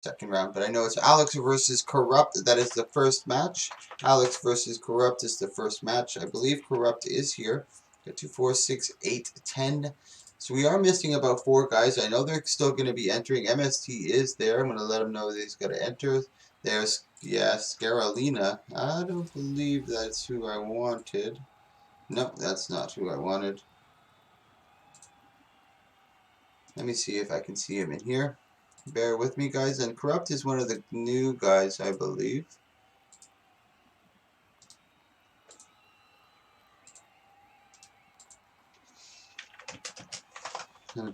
second round, but I know it's Alex versus Corrupt. That is the first match. Alex versus Corrupt is the first match. I believe Corrupt is here. Got 2, 4, 6, 8, 10. So we are missing about 4 guys. I know they're still going to be entering. MST is there. I'm going to let him know that he's got to enter. There's, yeah, Scaralina. I don't believe that's who I wanted. Nope, that's not who I wanted. Let me see if I can see him in here. Bear with me, guys. And Corrupt is one of the new guys, I believe.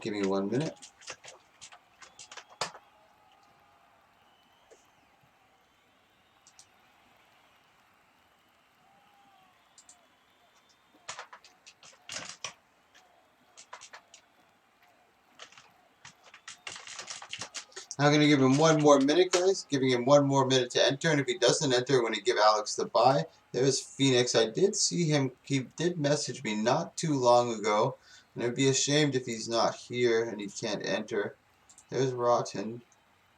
Give me 1 minute. I'm going to give him 1 more minute, guys. Giving him 1 more minute to enter. And if he doesn't enter, I'm going to give Alex the bye. There's Phoenix. I did see him. He did message me not too long ago. And it would be ashamed if he's not here and he can't enter. There's Rotten.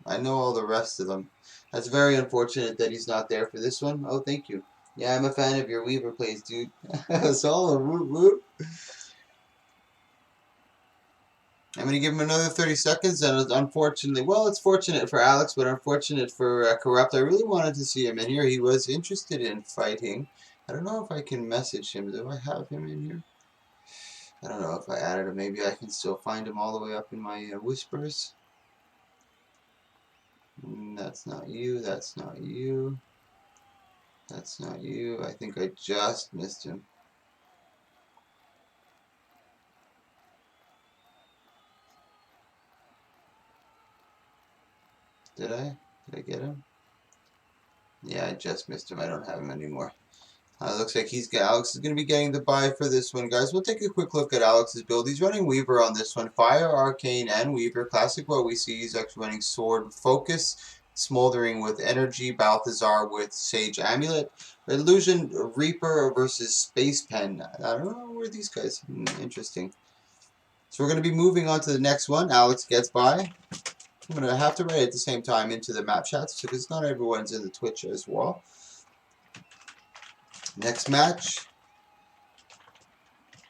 I know all the rest of them. That's very unfortunate that he's not there for this one. Oh, thank you. Yeah, I'm a fan of your Weaver plays, dude. Solo, whoop, whoop. I'm going to give him another 30 seconds, and unfortunately, well, it's fortunate for Alex, but unfortunate for Corrupt. I really wanted to see him in here. He was interested in fighting. I don't know if I can message him. Do I have him in here? I don't know if I added him. Maybe I can still find him all the way up in my whispers. That's not you. That's not you. That's not you. I think I just missed him. Did I? Did I get him? Yeah, I just missed him. I don't have him anymore. Looks like Alex is going to be getting the bye for this one, guys. We'll take a quick look at Alex's build. He's running Weaver on this one. Fire, Arcane, and Weaver. Classic what we see. He's actually running Sword, Focus, Smoldering with Energy, Balthazar with Sage Amulet, Illusion Reaper versus Space Pen. I don't know where these guys. Interesting. So we're going to be moving on to the next one. Alex gets by. I'm going to have to write at the same time into the map chats because not everyone's in the Twitch as well. Next match,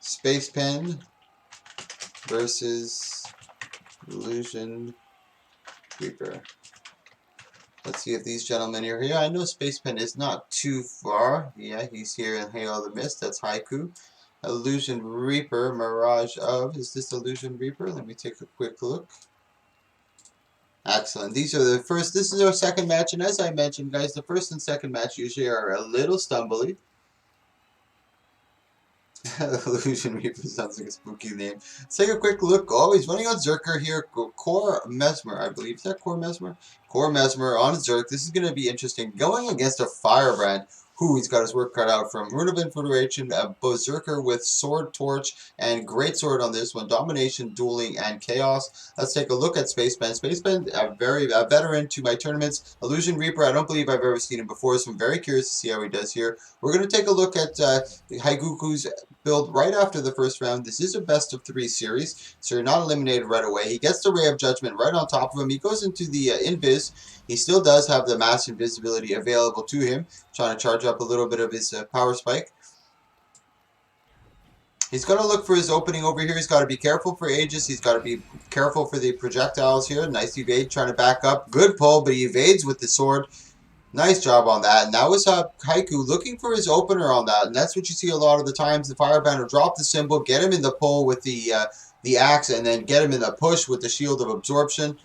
Space Pen versus Illusion Reaper. Let's see if these gentlemen are here. I know Space Pen is not too far. Yeah, he's here in Hail the Mist. That's Haiku. Illusion Reaper, Mirage of. Is this Illusion Reaper? Let me take a quick look. Excellent. These are the first. This is our second match, and as I mentioned, guys, the first and second match usually are a little stumbly. Illusion Reaper sounds like a spooky name. Let's take a quick look. Oh, he's running on Zerker here. Core Mesmer, I believe. Is that Core Mesmer? Core Mesmer on Zerk. This is going to be interesting. Going against a Firebrand. He's got his work cut out from Rune of Infiltration, a Berserker with Sword, Torch, and Great Sword on this one. Domination, Dueling, and Chaos. Let's take a look at Spaceman. Spaceman, a veteran to my tournaments. Illusion Reaper, I don't believe I've ever seen him before, so I'm very curious to see how he does here. We're going to take a look at Haiguku's build right after the first round. This is a best of 3 series, so you're not eliminated right away. He gets the Ray of Judgment right on top of him. He goes into the Invis. He still does have the Mass Invisibility available to him, trying to charge up a little bit of his power spike. He's got to look for his opening over here. He's got to be careful for Aegis. He's got to be careful for the projectiles here. Nice evade, trying to back up. Good pull, but he evades with the sword. Nice job on that. And that was Haiku looking for his opener on that. And that's what you see a lot of the times. The Firebrand will drop the symbol, get him in the pull with the axe, and then get him in the push with the Shield of Absorption.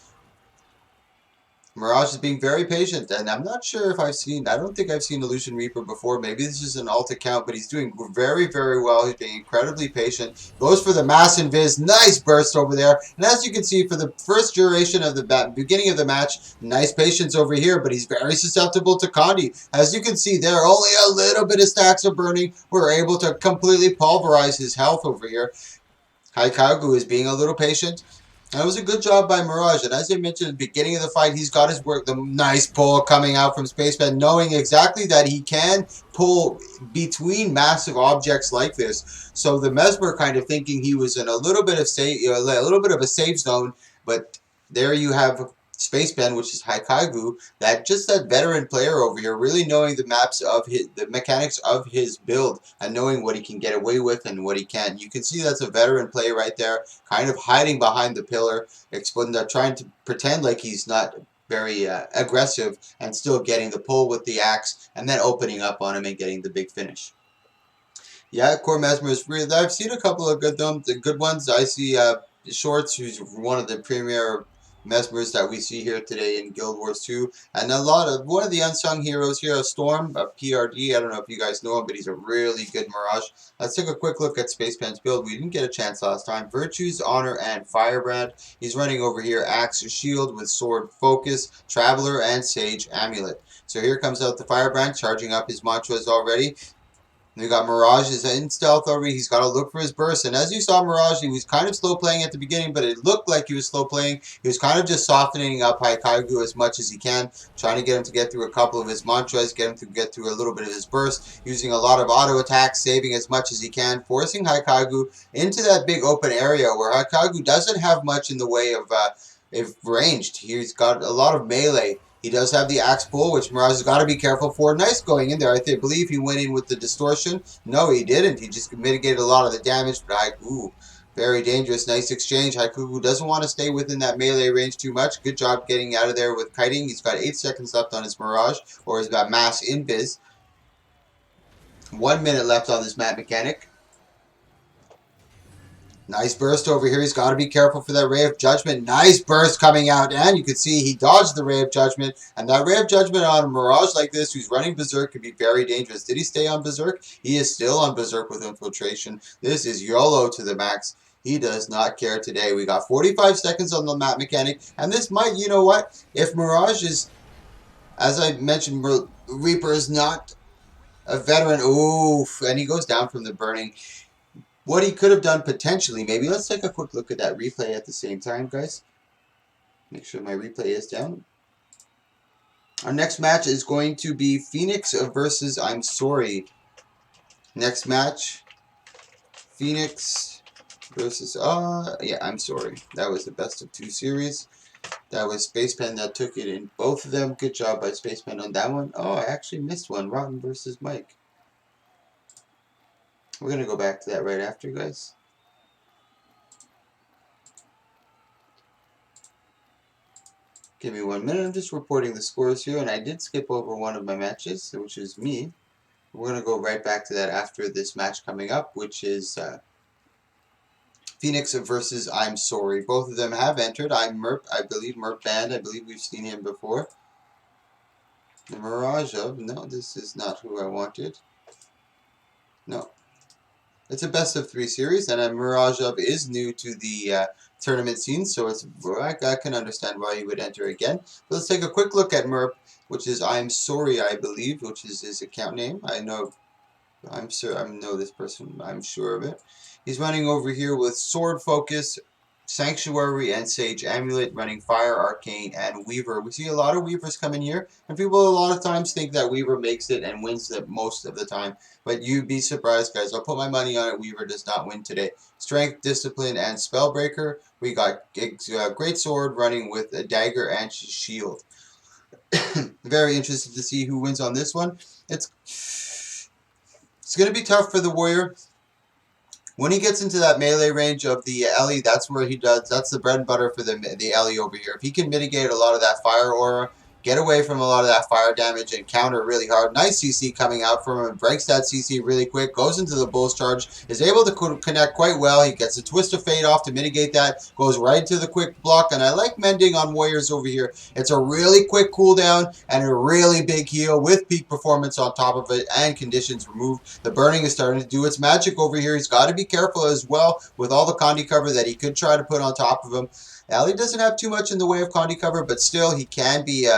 Mirage is being very patient, and I'm not sure if I don't think I've seen Illusion Reaper before. Maybe this is an alt account, but he's doing very, very well. He's being incredibly patient. Goes for the Mass Invis. Nice burst over there. And as you can see, for the first duration of the beginning of the match, nice patience over here, but he's very susceptible to Condi. As you can see there, only a little bit of stacks are burning. We're able to completely pulverize his health over here. Haikagu is being a little patient. That was a good job by Mirage, and as I mentioned at the beginning of the fight, he's got his work, the nice pull coming out from Spaceman, knowing exactly that he can pull between massive objects like this. So the Mesmer kind of thinking he was in a little bit of a safe zone, but there you have Spaceman, which is Haikaigu, that veteran player over here, really knowing the the mechanics of his build, and knowing what he can get away with and what he can't. You can see that's a veteran play right there, kind of hiding behind the pillar, trying to pretend like he's not very aggressive, and still getting the pull with the axe, and then opening up on him and getting the big finish. Yeah, Core Mesmer is really. I've seen a couple of the good ones. I see Shorts, who's one of the premier Mesmers that we see here today in Guild Wars 2, and one of the unsung heroes here, Storm, a PRD. I don't know if you guys know him, but he's a really good Mirage. Let's take a quick look at Spaceman's build. We didn't get a chance last time. Virtues, Honor, and Firebrand. He's running over here Axe, Shield with Sword, Focus, Traveler, and Sage Amulet. So here comes out the Firebrand, charging up his mantras already. We got Mirage is in stealth already. He's got to look for his burst. And as you saw, Mirage, he was kind of slow playing at the beginning, but it looked like he was slow playing. He was kind of just softening up Haikaigu as much as he can, trying to get him to get through a couple of his mantras, get him to get through a little bit of his burst, using a lot of auto attacks, saving as much as he can, forcing Haikaigu into that big open area where Haikaigu doesn't have much in the way of ranged. He's got a lot of melee. He does have the axe pull, which Mirage has got to be careful for. Nice going in there. I believe he went in with the distortion. No, he didn't. He just mitigated a lot of the damage. But very dangerous. Nice exchange. Haikaigu doesn't want to stay within that melee range too much. Good job getting out of there with kiting. He's got 8 seconds left on his Mirage, or he's got mass invis. 1 minute left on this map mechanic. Nice burst over here. He's got to be careful for that Ray of Judgment. Nice burst coming out. And you can see he dodged the Ray of Judgment. And that Ray of Judgment on a Mirage like this, who's running Berserk, could be very dangerous. Did he stay on Berserk? He is still on Berserk with Infiltration. This is YOLO to the max. He does not care today. We got 45 seconds on the map mechanic. And this might, you know what? If Mirage is, as I mentioned, Reaper is not a veteran. Oof. And he goes down from the burning. What he could have done potentially, maybe. Let's take a quick look at that replay at the same time, guys. Make sure my replay is down. Our next match is going to be Phoenix versus I'm Sorry. Next match, Phoenix versus, yeah, I'm Sorry. That was the best of 2 series. That was Spaceman that took it in both of them. Good job by Spaceman on that one. Oh, I actually missed one. Rotten versus Mike. We're going to go back to that right after, guys. Give me 1 minute. I'm just reporting the scores here, and I did skip over one of my matches, which is me. We're going to go right back to that after this match coming up, which is Phoenix versus I'm Sorry. Both of them have entered. I'm Merp, I believe Merp Band. I believe we've seen him before. The Mirage of, no, this is not who I wanted. No. It's a best of 3 series, and Mirage Up is new to the tournament scene, so I can understand why you would enter again. But let's take a quick look at Merp, which is I'm Sorry, I believe, which is his account name. I know this person. I'm sure of it. He's running over here with Sword Focus, Sanctuary, and Sage Amulet, running Fire, Arcane, and Weaver. We see a lot of Weavers come in here, and people a lot of times think that Weaver makes it and wins it most of the time. But you'd be surprised, guys. I'll put my money on it. Weaver does not win today. Strength, Discipline, and Spellbreaker. We got Great Sword running with a Dagger and Shield. Very interested to see who wins on this one. It's going to be tough for the Warrior. When he gets into that melee range of the Ellie, that's where he does. That's the bread and butter for the Ellie over here. If he can mitigate a lot of that fire aura, get away from a lot of that fire damage, and counter really hard. Nice CC coming out from him. Breaks that CC really quick. Goes into the Bull's Charge. Is able to connect quite well. He gets a Twist of Fate off to mitigate that. Goes right to the quick block. And I like mending on Warriors over here. It's a really quick cooldown and a really big heal with peak performance on top of it and conditions removed. The burning is starting to do its magic over here. He's got to be careful as well with all the Condi cover that he could try to put on top of him. Ali doesn't have too much in the way of Condi cover, but still he can be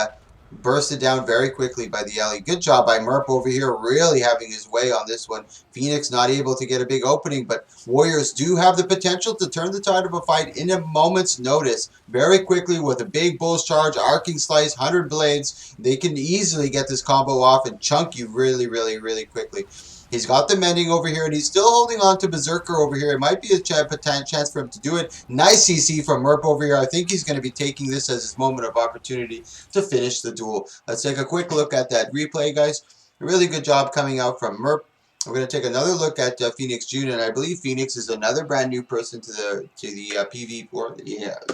bursted down very quickly by the Ellie. Good job by Merp over here, really having his way on this one. Phoenix not able to get a big opening, but Warriors do have the potential to turn the tide of a fight in a moment's notice. Very quickly with a big Bull's Charge, Arcing Slice, 100 Blades. They can easily get this combo off and chunk you really, really, really quickly. He's got the mending over here, and he's still holding on to Berserker over here. It might be a chance for him to do it. Nice CC from Merp over here. I think he's going to be taking this as his moment of opportunity to finish the duel. Let's take a quick look at that replay, guys. A really good job coming out from Merp. We're going to take another look at Phoenix June, and I believe Phoenix is another brand new person to the PV or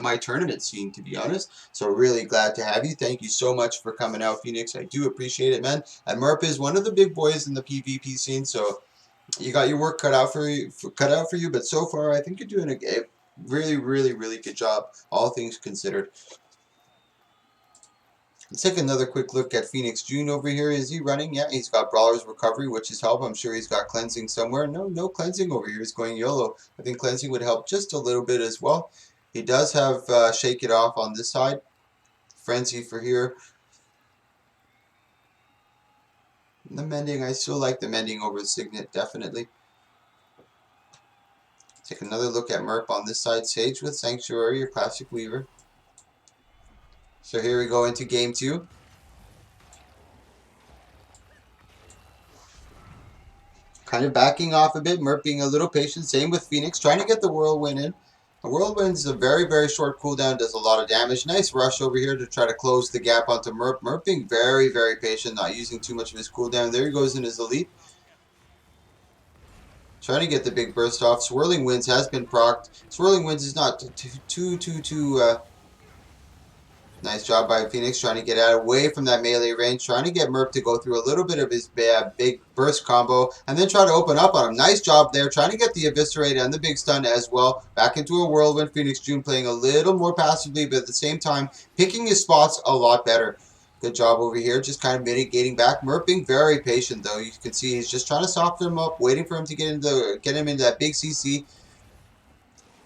my tournament scene, to be honest. So really glad to have you. Thank you so much for coming out, Phoenix. I do appreciate it, man. And Merp is one of the big boys in the PvP scene, so you got your work cut out for you. But so far, I think you're doing a really, really, really good job, all things considered. Let's take another quick look at Phoenix June over here. Is he running? Yeah, he's got Brawler's Recovery, which is help. I'm sure he's got Cleansing somewhere. No Cleansing over here. He's going YOLO. I think Cleansing would help just a little bit as well. He does have Shake It Off on this side. Frenzy for here. The Mending, I still like the Mending over the Signet, definitely. Take another look at Merp on this side. Sage with Sanctuary, your classic Weaver. So here we go into game 2. Kind of backing off a bit. Merp being a little patient. Same with Phoenix. Trying to get the Whirlwind in. The Whirlwind is a very, very short cooldown. Does a lot of damage. Nice rush over here to try to close the gap onto Merp. Merp being very, very patient. Not using too much of his cooldown. There he goes in his elite. Trying to get the big burst off. Swirling Winds has been procced. Swirling Winds is not too nice job by Phoenix, trying to get out away from that melee range, trying to get Merp to go through a little bit of his big burst combo, and then try to open up on him. Nice job there, trying to get the Eviscerate and the big stun as well. Back into a Whirlwind. Phoenix June playing a little more passively, but at the same time, picking his spots a lot better. Good job over here, just kind of mitigating back. Merp being very patient, though. You can see he's just trying to soften him up, waiting for him to get him into that big CC.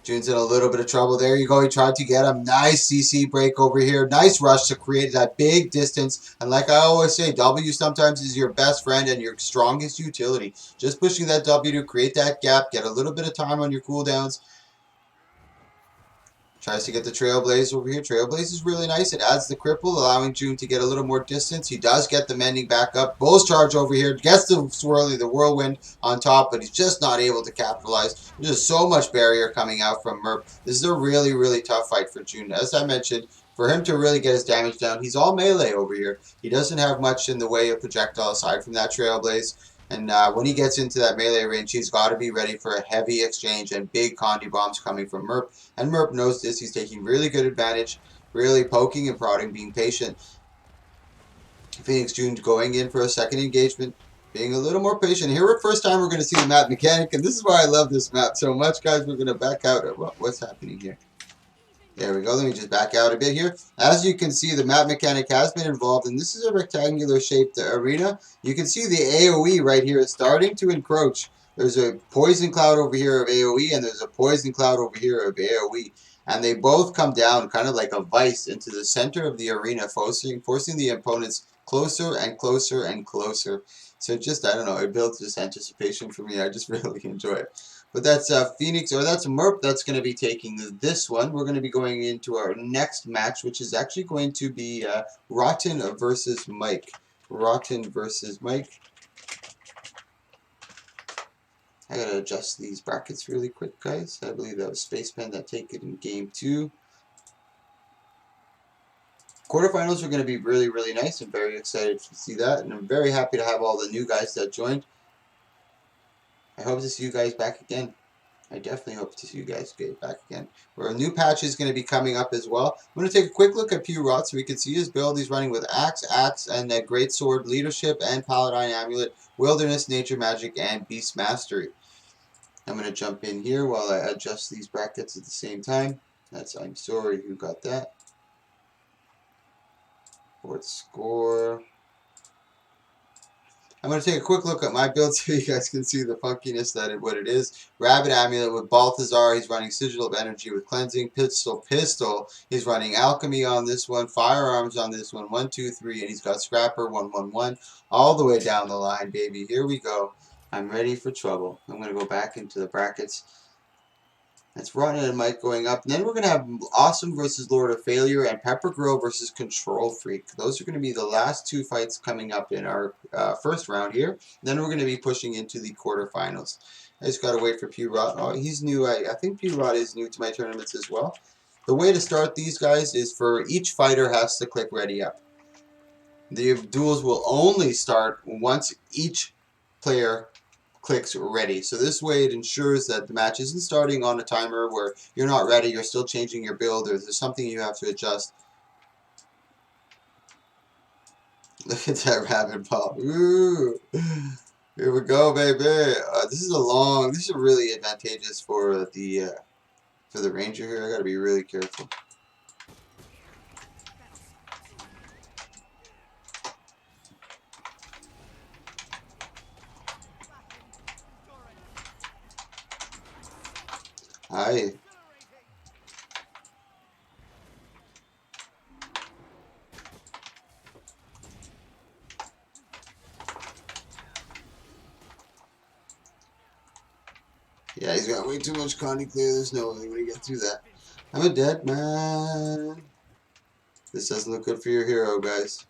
June's in a little bit of trouble. There you go. He tried to get him. Nice CC break over here. Nice rush to create that big distance. And like I always say, W sometimes is your best friend and your strongest utility. Just pushing that W to create that gap. Get a little bit of time on your cooldowns. Tries to get the Trailblaze over here. Trailblaze is really nice. It adds the cripple, allowing June to get a little more distance. He does get the mending back up. Bull's charge over here. Gets the swirly, the whirlwind on top, but he's just not able to capitalize. There's just so much barrier coming out from Merp. This is a really, really tough fight for June. As I mentioned, for him to really get his damage down, he's all melee over here. He doesn't have much in the way of projectile aside from that Trailblaze. And when he gets into that melee range, he's got to be ready for a heavy exchange and big Condi bombs coming from Merp. And Merp knows this. He's taking really good advantage, really poking and prodding, being patient. Phoenix June going in for a second engagement, being a little more patient. Here, for the first time, we're going to see the map mechanic, and this is why I love this map so much, guys. We're going to back out. What's happening here? There we go. Let me just back out a bit here. As you can see, the map mechanic has been involved, and this is a rectangular shaped arena. You can see the AoE right here is starting to encroach. There's a poison cloud over here of AoE, and there's a poison cloud over here of AoE. And they both come down kind of like a vice into the center of the arena, forcing the opponents closer and closer and closer. So just, I don't know, it builds this anticipation for me. I just really enjoy it. But that's Phoenix, or that's Merp that's going to be taking this one. We're going to be going into our next match, which is actually going to be Rotten versus Mike. Rotten versus Mike. I got to adjust these brackets really quick, guys. I believe that was Spaceman that take it in game 2. Quarterfinals are going to be really, really nice. I'm very excited to see that, and I'm very happy to have all the new guys that joined. I hope to see you guys back again. I definitely hope to see you guys get back again. Where a new patch is going to be coming up as well. I'm going to take a quick look at Pewrot so we can see his build. He's running with Axe, and a Great Sword, Leadership, and Paladine Amulet, Wilderness, Nature Magic, and Beast Mastery. I'm going to jump in here while I adjust these brackets at the same time. That's I'm sorry who got that. Fourth score. I'm going to take a quick look at my build so you guys can see the funkiness that what it is. Rabbit Amulet with Balthazar. He's running Sigil of Energy with Cleansing. Pistol. He's running Alchemy on this one. Firearms on this one. 1, 2, 3. And he's got Scrapper 1, 1, 1. All the way down the line, baby. Here we go. I'm ready for trouble. I'm going to go back into the brackets. That's Rotten and Mike going up. And then we're going to have Awesome versus Lord of Failure and Pepper Girl versus Control Freak. Those are going to be the last two fights coming up in our first round here. Then we're going to be pushing into the quarterfinals. I just got to wait for P-Rod. Oh, he's new. I think P-Rod is new to my tournaments as well. The way to start these guys is for each fighter has to click ready up. The duels will only start once each player clicks ready. So this way it ensures that the match isn't starting on a timer where you're not ready, you're still changing your build, or there's something you have to adjust. Look at that rabbit pop. Ooh. Here we go, baby. This is really advantageous for the ranger here. I gotta be really careful. Aye. Yeah, he's got way too much Connie clear. There's no way we're gonna get through that. I'm a dead man. This doesn't look good for your hero, guys.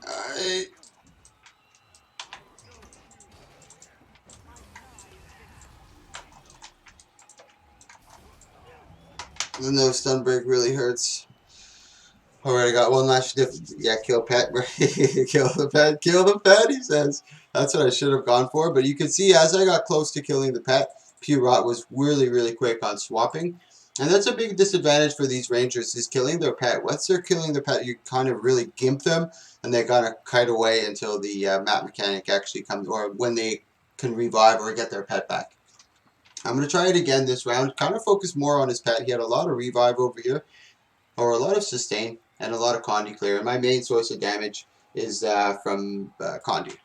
I... The no stun break really hurts. Alright, I got one last difference. Yeah, kill pet. Kill the pet. Kill the pet, he says. That's what I should have gone for. But you can see as I got close to killing the pet, P-Rot was really, really quick on swapping. And that's a big disadvantage for these rangers, is killing their pet. Once they're killing their pet, you kind of really gimp them, and they gotta kite away until the map mechanic actually comes, or when they can revive or get their pet back. I'm going to try it again this round. Kind of focus more on his pet. He had a lot of revive over here, or a lot of sustain, and a lot of Condi clear. And my main source of damage is from Condi.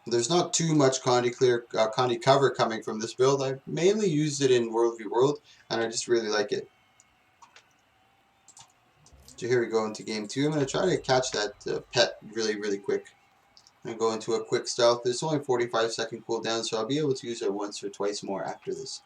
There's not too much Condi clear, Condi cover coming from this build. I mainly used it in World v World, and I just really like it. So here we go into game 2. I'm going to try to catch that pet really, really quick. And go into a quick stealth. There's only 45-second cooldown, so I'll be able to use it once or twice more after this.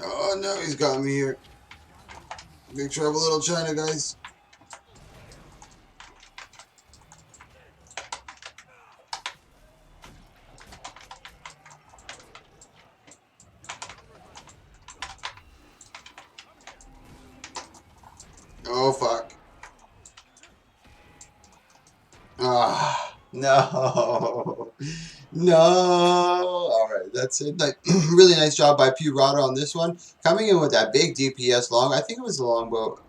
Oh no, he's got me here. Big trouble, little China, guys. Oh fuck. Ah, no. No. Alright, that's it. Like, really nice job by Pirata on this one. Coming in with that big DPS long. I think it was the longbow.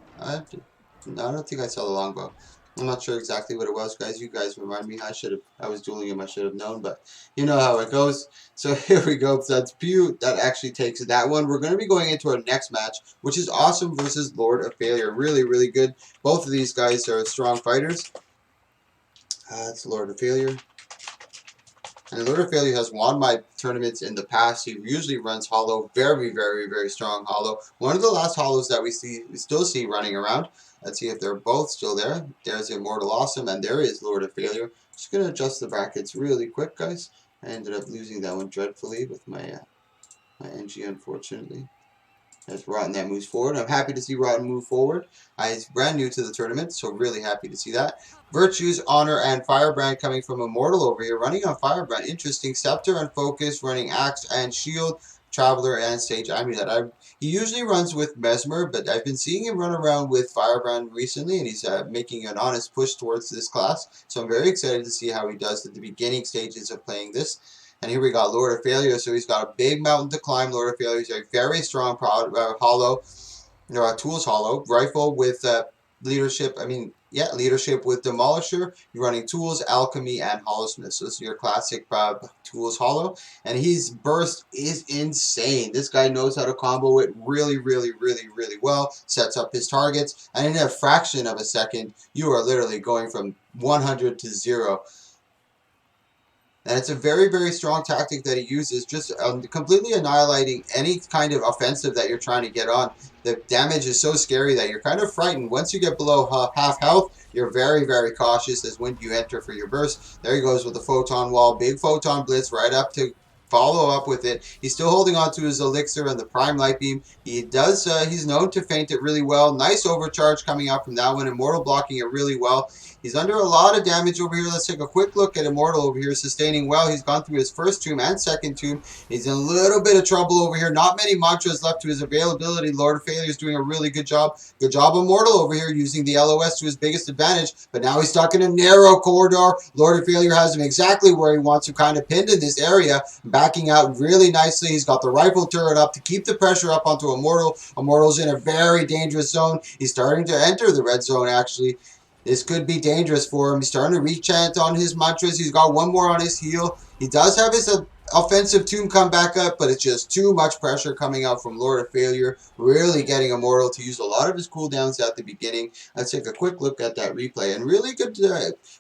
No, I don't think I saw the longbow. I'm not sure exactly what it was, guys. You guys remind me. I was dueling him. I should have known, but you know how it goes. So here we go. So that's Pew. That actually takes that one. We're going to be going into our next match, which is Awesome versus Lord of Failure. Really, really good. Both of these guys are strong fighters. That's Lord of Failure. And Lord of Failure has won my tournaments in the past. He usually runs Hollow. Very, very, very strong Hollow. One of the last Hollows that we still see running around. Let's see if they're both still there. There's Immortal Awesome, and there is Lord of Failure. Just going to adjust the brackets really quick, guys. I ended up losing that one dreadfully with my NG, unfortunately. As Rotten that moves forward. I'm happy to see Rotten move forward. He's brand new to the tournament, so really happy to see that. Virtues, Honor, and Firebrand coming from Immortal over here. Running on Firebrand. Interesting. Scepter and Focus. Running Axe and Shield. Traveler and Sage Amulet. He usually runs with Mesmer, but I've been seeing him run around with Firebrand recently, and he's making an honest push towards this class. So I'm very excited to see how he does at the beginning stages of playing this. And here we got Lord of Failure, so he's got a big mountain to climb. Lord of Failure is a very strong hollow, tools hollow rifle with leadership. Leadership with Demolisher. You're running tools, alchemy, and hollowsmith. So this is your classic tools hollow. And his burst is insane. This guy knows how to combo it really, really, really, really well. Sets up his targets, and in a fraction of a second, you are literally going from 100 to 0. And it's a very, very strong tactic that he uses, just completely annihilating any kind of offensive that you're trying to get on. The damage is so scary that you're kind of frightened. Once you get below half health, you're very, very cautious as when you enter for your burst. There he goes with the photon wall. Big photon blitz right up to follow up with it. He's still holding on to his elixir and the prime light beam. He's known to feint it really well. Nice overcharge coming out from that one. Immortal blocking it really well. He's under a lot of damage over here. Let's take a quick look at Immortal over here, sustaining well. He's gone through his first tomb and second tomb. He's in a little bit of trouble over here. Not many mantras left to his availability. Lord of Failure is doing a really good job. Good job, Immortal over here, using the LOS to his biggest advantage. But now he's stuck in a narrow corridor. Lord of Failure has him exactly where he wants him, kind of pinned in this area. Backing out really nicely. He's got the rifle turret up to keep the pressure up onto Immortal. Immortal's in a very dangerous zone. He's starting to enter the red zone, actually. This could be dangerous for him. He's starting to rechant on his mantras. He's got one more on his heel. He does have his offensive tomb come back up, but it's just too much pressure coming out from Lord of Failure. Really getting Immortal to use a lot of his cooldowns at the beginning. Let's take a quick look at that replay. And really good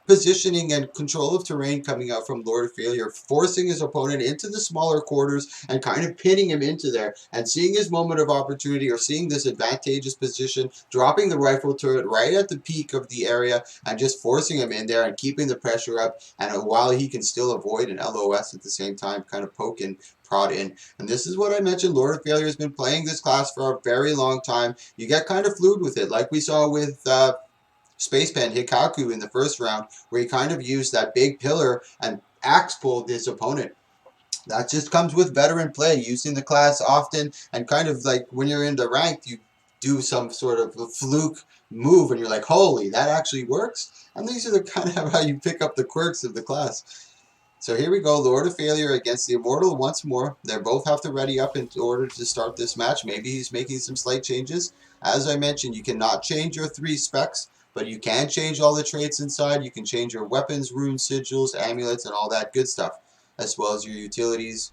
positioning and control of terrain coming out from Lord of Failure, forcing his opponent into the smaller quarters and kind of pinning him into there. And seeing his moment of opportunity, or seeing this advantageous position, dropping the rifle turret right at the peak of the area and just forcing him in there and keeping the pressure up. And while he can still avoid an LOS at the same time, kind of poke and prod in. And this is what I mentioned. Lord of Failure has been playing this class for a very long time. You get kind of fluid with it, like we saw with Space Pen Hikaku in the first round, where he kind of used that big pillar and axe pulled his opponent. That just comes with veteran play, using the class often, and kind of like when you're in the ranked, you do some sort of fluke move and you're like, holy, that actually works. And these are the kind of how you pick up the quirks of the class. So here we go, Lord of Failure against the Immortal once more. They both have to ready up in order to start this match. Maybe he's making some slight changes. As I mentioned, you cannot change your 3 specs, but you can change all the traits inside. You can change your weapons, runes, sigils, amulets, and all that good stuff, as well as your utilities.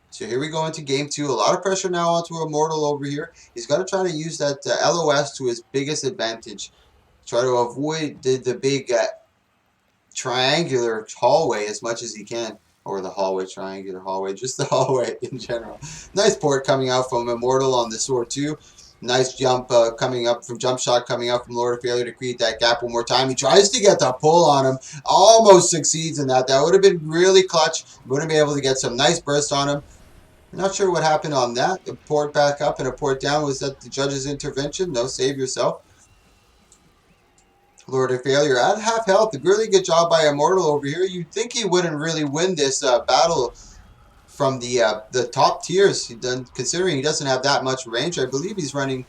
So here we go into game 2. A lot of pressure now onto Immortal over here. He's got to try to use that LOS to his biggest advantage. Try to avoid the big triangular hallway as much as he can. Or the hallway, triangular hallway, just the hallway in general. Nice port coming out from Immortal on the sword too. Nice jump coming up from jump shot coming out from Lord of Failure to create that gap one more time. He tries to get the pull on him. Almost succeeds in that. That would have been really clutch. Would have been able to get some nice burst on him. Not sure what happened on that. A port back up and a port down. Was that the judge's intervention? No, save yourself. Lord of Failure at half health. A really good job by Immortal over here. You'd think he wouldn't really win this battle from the top tiers, considering he doesn't have that much range. I believe he's running.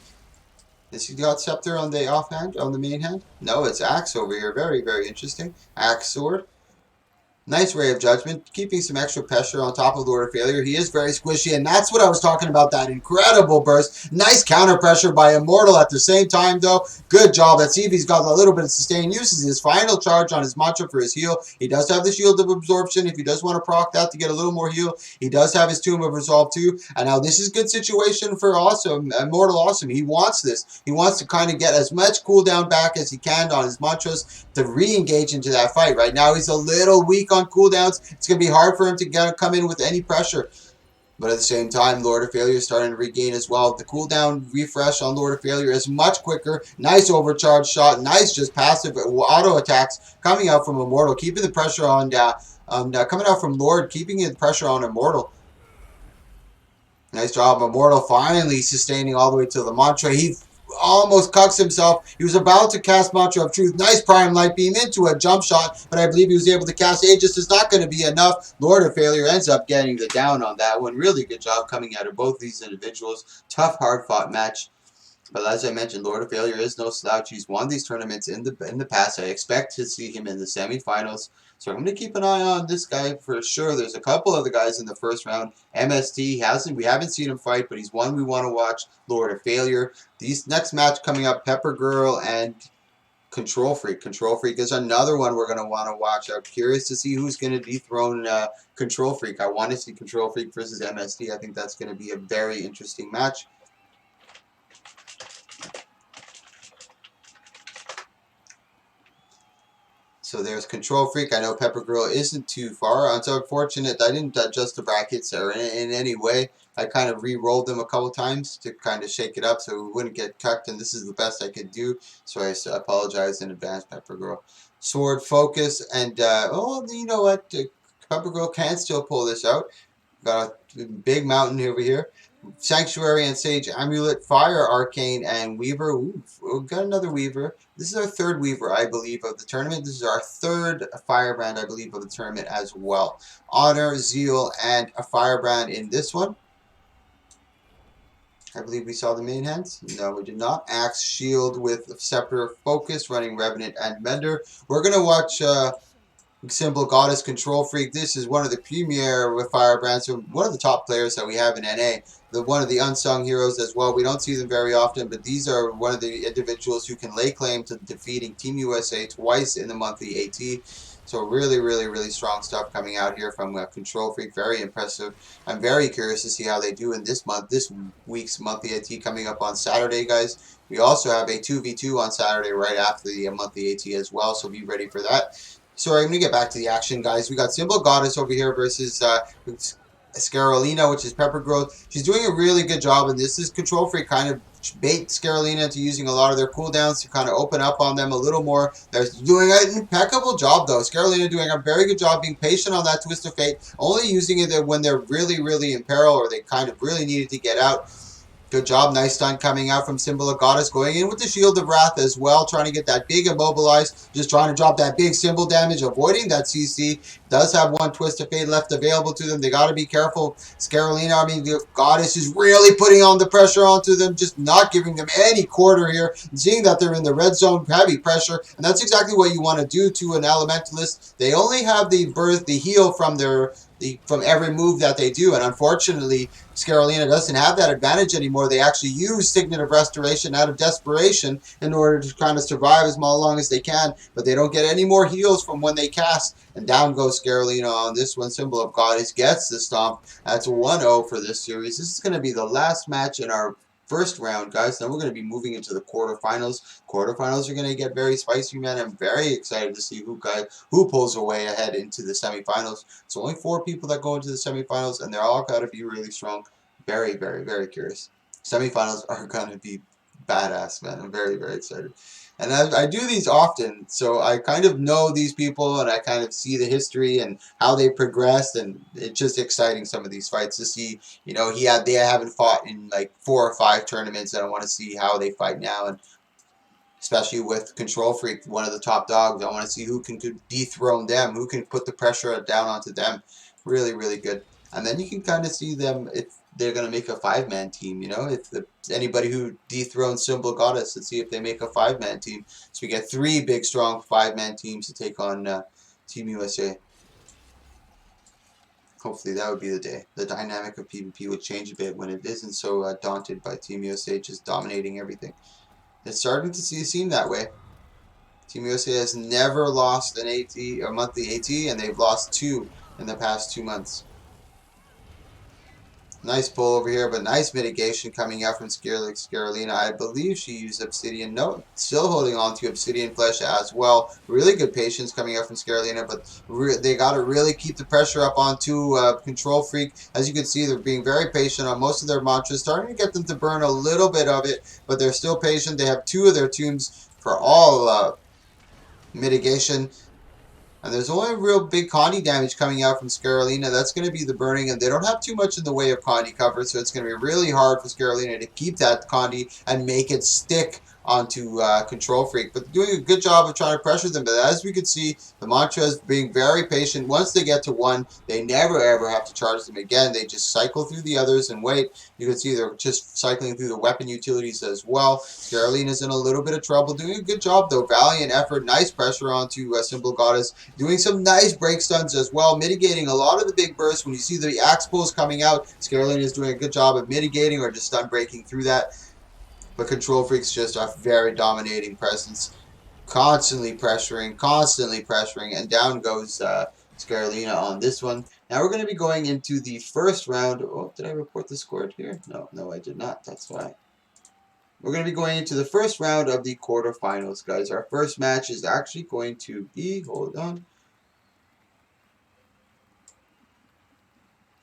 Has he got Scepter on the offhand, on the main hand? No, it's Axe over here. Very, very interesting. Axe Sword. Nice Ray of Judgment, keeping some extra pressure on top of Lord of Failure. He is very squishy, and that's what I was talking about, that incredible burst. Nice counter pressure by Immortal at the same time, though. Good job. Let's see if he's got a little bit of sustain. Uses his final charge on his mantra for his heal. He does have the Shield of Absorption if he does want to proc that to get a little more heal. He does have his Tomb of Resolve, too. And now this is a good situation for Immortal Awesome. He wants this. He wants to kind of get as much cooldown back as he can on his mantras to re-engage into that fight. Right now, he's a little weak on cooldowns. It's going to be hard for him to come in with any pressure. But at the same time, Lord of Failure is starting to regain as well. The cooldown refresh on Lord of Failure is much quicker. Nice overcharge shot. Nice just passive auto attacks coming out from Immortal. Keeping the pressure on, coming out from Lord, keeping the pressure on Immortal. Nice job, Immortal finally sustaining all the way to the mantra. He almost cucks himself. He was about to cast Mantra of Truth. Nice Prime Light Beam into a jump shot, but I believe he was able to cast Aegis. Is not going to be enough. Lord of Failure ends up getting the down on that one. Really good job coming out of both these individuals. Tough, hard-fought match. But as I mentioned, Lord of Failure is no slouch. He's won these tournaments in the past. I expect to see him in the semifinals. So I'm going to keep an eye on this guy for sure. There's a couple other guys in the first round. MST we haven't seen him fight, but he's one we want to watch. Lord of Failure. These next match coming up, Pepper Girl and Control Freak. Control Freak is another one we're going to want to watch. I'm curious to see who's going to dethrone Control Freak. I want to see Control Freak versus MST. I think that's going to be a very interesting match. So there's Control Freak. I know Pepper Girl isn't too far. It's unfortunate I didn't adjust the brackets or in any way. I kind of re-rolled them a couple times to kind of shake it up so we wouldn't get cucked, and this is the best I could do. So I apologize in advance, Pepper Girl. Sword Focus, and oh, you know what? Pepper Girl can still pull this out. Got a big mountain over here. Sanctuary and Sage Amulet, Fire Arcane, and Weaver. Ooh, we've got another Weaver. This is our third Weaver, I believe, of the tournament. This is our third Firebrand, I believe, of the tournament as well. Honor, Zeal, and a Firebrand in this one. I believe we saw the main hands. No, we did not. Axe, Shield with Scepter, Focus, running Revenant and Mender. We're going to watch Symbol Goddess, Control Freak. This is one of the premier with Firebrands, so one of the top players that we have in NA. One of the unsung heroes as well. We don't see them very often, but these are one of the individuals who can lay claim to defeating Team USA twice in the monthly AT. So really, really, really strong stuff coming out here from Control Freak. Very impressive. I'm very curious to see how they do in this week's monthly AT coming up on Saturday, guys. We also have a 2v2 on Saturday right after the monthly AT as well, so be ready for that. Sorry, I'm going to get back to the action, guys. We got Symbol Goddess over here versus Scarolina, which is Pepper Girl. She's doing a really good job, and this is Control Freak kind of bait Scarolina into using a lot of their cooldowns to kind of open up on them a little more. They're doing an impeccable job, though. Scarolina doing a very good job being patient on that Twist of Fate, only using it when they're really, really in peril or they kind of really needed to get out. Good job. Nice stun coming out from Symbol of Goddess. Going in with the Shield of Wrath as well. Trying to get that big immobilized. Just trying to drop that big symbol damage. Avoiding that CC. Does have one Twist of Fate left available to them. They got to be careful. Scarolina, I mean, the Goddess is really putting on the pressure onto them. Just not giving them any quarter here. Seeing that they're in the red zone. Heavy pressure. And that's exactly what you want to do to an Elementalist. They only have the heal from from every move that they do, and unfortunately Scarolina doesn't have that advantage anymore. They actually use Signet of Restoration out of desperation in order to kind of survive as long as they can, but they don't get any more heals from when they cast, and down goes Scarolina on this one. Symbol of Goddess gets the stomp. That's 1-0 for this series. This is going to be the last match in our first round, guys. Then we're going to be moving into the quarterfinals. Quarterfinals are going to get very spicy, man. I'm very excited to see who pulls away ahead into the semifinals. It's only 4 people that go into the semifinals, and they're all got to be really strong. Very, very, very curious. Semifinals are going to be badass, man. I'm very, very excited. And I do these often, so I kind of know these people, and I kind of see the history and how they progressed, and it's just exciting, some of these fights, to see, you know, they haven't fought in like 4 or 5 tournaments, and I want to see how they fight now, and especially with Control Freak, one of the top dogs, I want to see who can dethrone them, who can put the pressure down onto them. Really, really good. And then you can kind of see them if they're going to make a 5-man team, you know, if anybody who dethrones Symbol Goddess, let's see if they make a 5-man team. So we get 3 big, strong 5-man teams to take on Team USA. Hopefully that would be the day. The dynamic of PvP would change a bit when it isn't so daunted by Team USA just dominating everything. It's starting to seem that way. Team USA has never lost an AT, a monthly AT, and they've lost 2 in the past 2 months. Nice pull over here, but nice mitigation coming out from Scarolina. I believe she used Obsidian. No, still holding on to Obsidian Flesh as well. Really good patience coming out from Scarolina, but they got to really keep the pressure up onto Control Freak. As you can see, they're being very patient on most of their mantras, starting to get them to burn a little bit of it, but they're still patient. They have 2 of their tombs for all mitigation. And there's only real big Condi damage coming out from Scarolina. That's going to be the burning, and they don't have too much in the way of Condi cover, so it's going to be really hard for Scarolina to keep that Condi and make it stick onto Control Freak. But they're doing a good job of trying to pressure them. But as we can see, the mantra is being very patient. Once they get to one, they never ever have to charge them again. They just cycle through the others and wait. You can see they're just cycling through the weapon utilities as well. Scarolina's in a little bit of trouble. Doing a good job though. Valiant effort. Nice pressure onto Simple Goddess. Doing some nice break stuns as well, mitigating a lot of the big bursts. When you see the axe pulls coming out, Scarolina is doing a good job of mitigating or just stun breaking through that. But Control Freak's just a very dominating presence, constantly pressuring, and down goes Scarolina on this one. Now we're going to be going into the first round. Oh, did I report the score here? No, I did not. That's why. We're going to be going into the first round of the quarterfinals, guys. Our first match is actually going to be, hold on.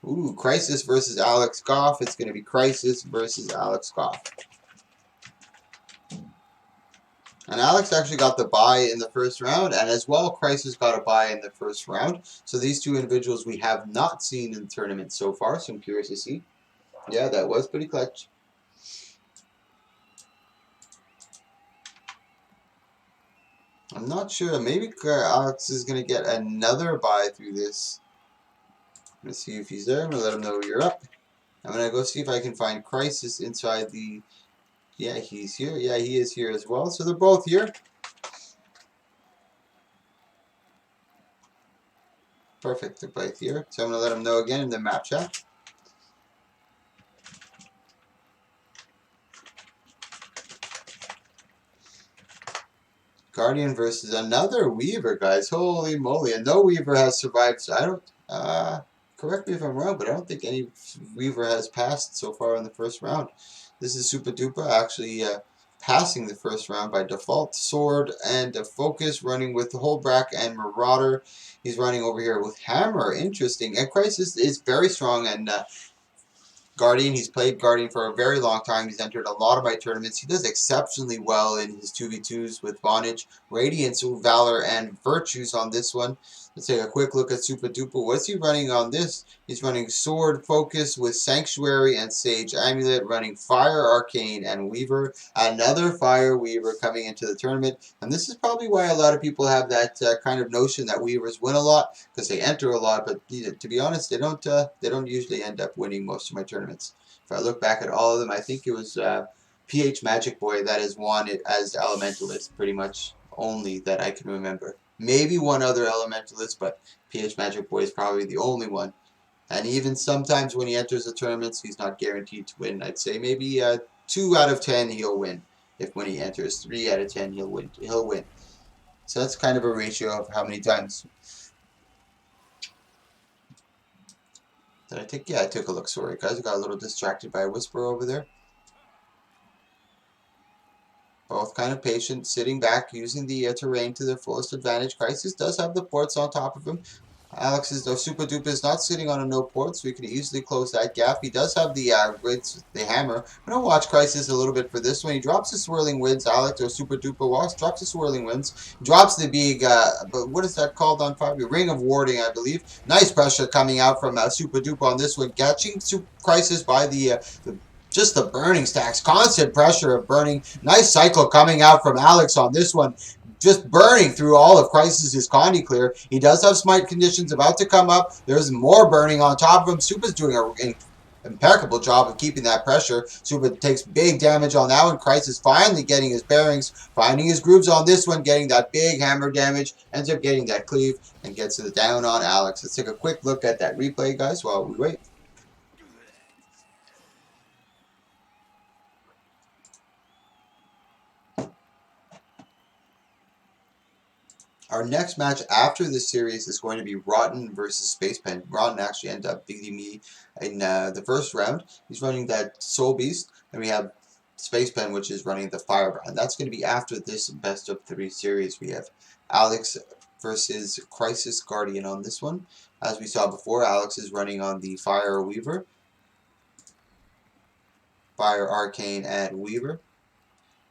Ooh, Crisis versus Alex Goff. It's going to be Crisis versus Alex Goff. And Alex actually got the bye in the first round, and as well, Crisis got a bye in the first round. So these two individuals we have not seen in the tournament so far, so I'm curious to see. Yeah, that was pretty clutch. I'm not sure. Maybe Alex is going to get another bye through this. Let's see if he's there. I'm going to let him know you're up. I'm going to go see if I can find Crisis inside the... Yeah, he's here. Yeah, he is here as well. So they're both here. Perfect. They're both here. So I'm going to let him know again in the map chat. Guardian versus another Weaver, guys. Holy moly. And no Weaver has survived. So I don't... correct me if I'm wrong, but I don't think any Weaver has passed so far in the first round. This is Super Duper actually passing the first round by default. Sword and Focus running with the Holdbrack and Marauder. He's running over here with Hammer. Interesting. And Crisis is very strong and Guardian. He's played Guardian for a very long time. He's entered a lot of my tournaments. He does exceptionally well in his 2v2s with Vonage, Radiance, Valor, and Virtues on this one. Let's take a quick look at Super Duper. What's he running on this? He's running Sword Focus with Sanctuary and Sage Amulet, running Fire, Arcane, and Weaver. Another Fire Weaver coming into the tournament. And this is probably why a lot of people have that kind of notion that Weavers win a lot, because they enter a lot. But to be honest, they don't usually end up winning most of my tournaments. If I look back at all of them, I think it was PH Magic Boy that has won it as Elementalist, pretty much only that I can remember. Maybe one other Elementalist, but PH Magic Boy is probably the only one. And even sometimes when he enters the tournaments, he's not guaranteed to win. I'd say maybe 2 out of 10 he'll win. If when he enters 3 out of 10 he'll win. So that's kind of a ratio of how many times. Did I take? Yeah, I took a look. Sorry, guys. I got a little distracted by a whisper over there. Both kind of patient, sitting back, using the terrain to their fullest advantage. Crisis does have the ports on top of him. Alex is no Super Duper is not sitting on a no port, so he can easily close that gap. He does have the the hammer. I'm gonna watch Crisis a little bit for this one. He drops the swirling winds. Alex or Super Duper walks, drops the swirling winds, drops the big but what is that called on fire? Ring of Warding, I believe. Nice pressure coming out from Super Duper on this one, catching Crisis by the just the burning stacks, constant pressure of burning. Nice cycle coming out from Alex on this one. Just burning through all of Crisis' Condi clear. He does have smite conditions about to come up. There's more burning on top of him. Supa's doing an impeccable job of keeping that pressure. Supa takes big damage on that one. Crisis finally getting his bearings, finding his grooves on this one, getting that big hammer damage, ends up getting that cleave, and gets it down on Alex. Let's take a quick look at that replay, guys, while we wait. Our next match after this series is going to be Rotten versus Space Pen. Rotten actually ended up beating me in the first round. He's running that Soul Beast, and we have Space Pen, which is running the Firebrand. That's going to be after this best of 3 series. We have Alex versus Crisis Guardian on this one. As we saw before, Alex is running on the Fire Weaver, Fire Arcane and Weaver,